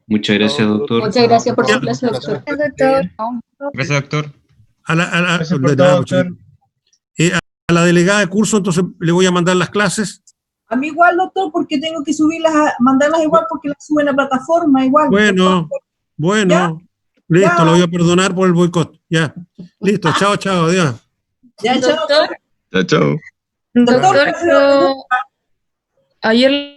Muchas gracias, doctor. Muchas gracias por su clase, doctor. Gracias, doctor. Gracias por todo, doctor. A la delegada de curso, entonces le voy a mandar las clases. A mí igual, doctor, porque tengo que subirlas, mandarlas igual porque las suben a plataforma igual. Bueno, listo, lo voy a perdonar por el boicot. Ya, listo, chao, adiós. Ya, chao. Doctor, Chao, chao. doctor, ayer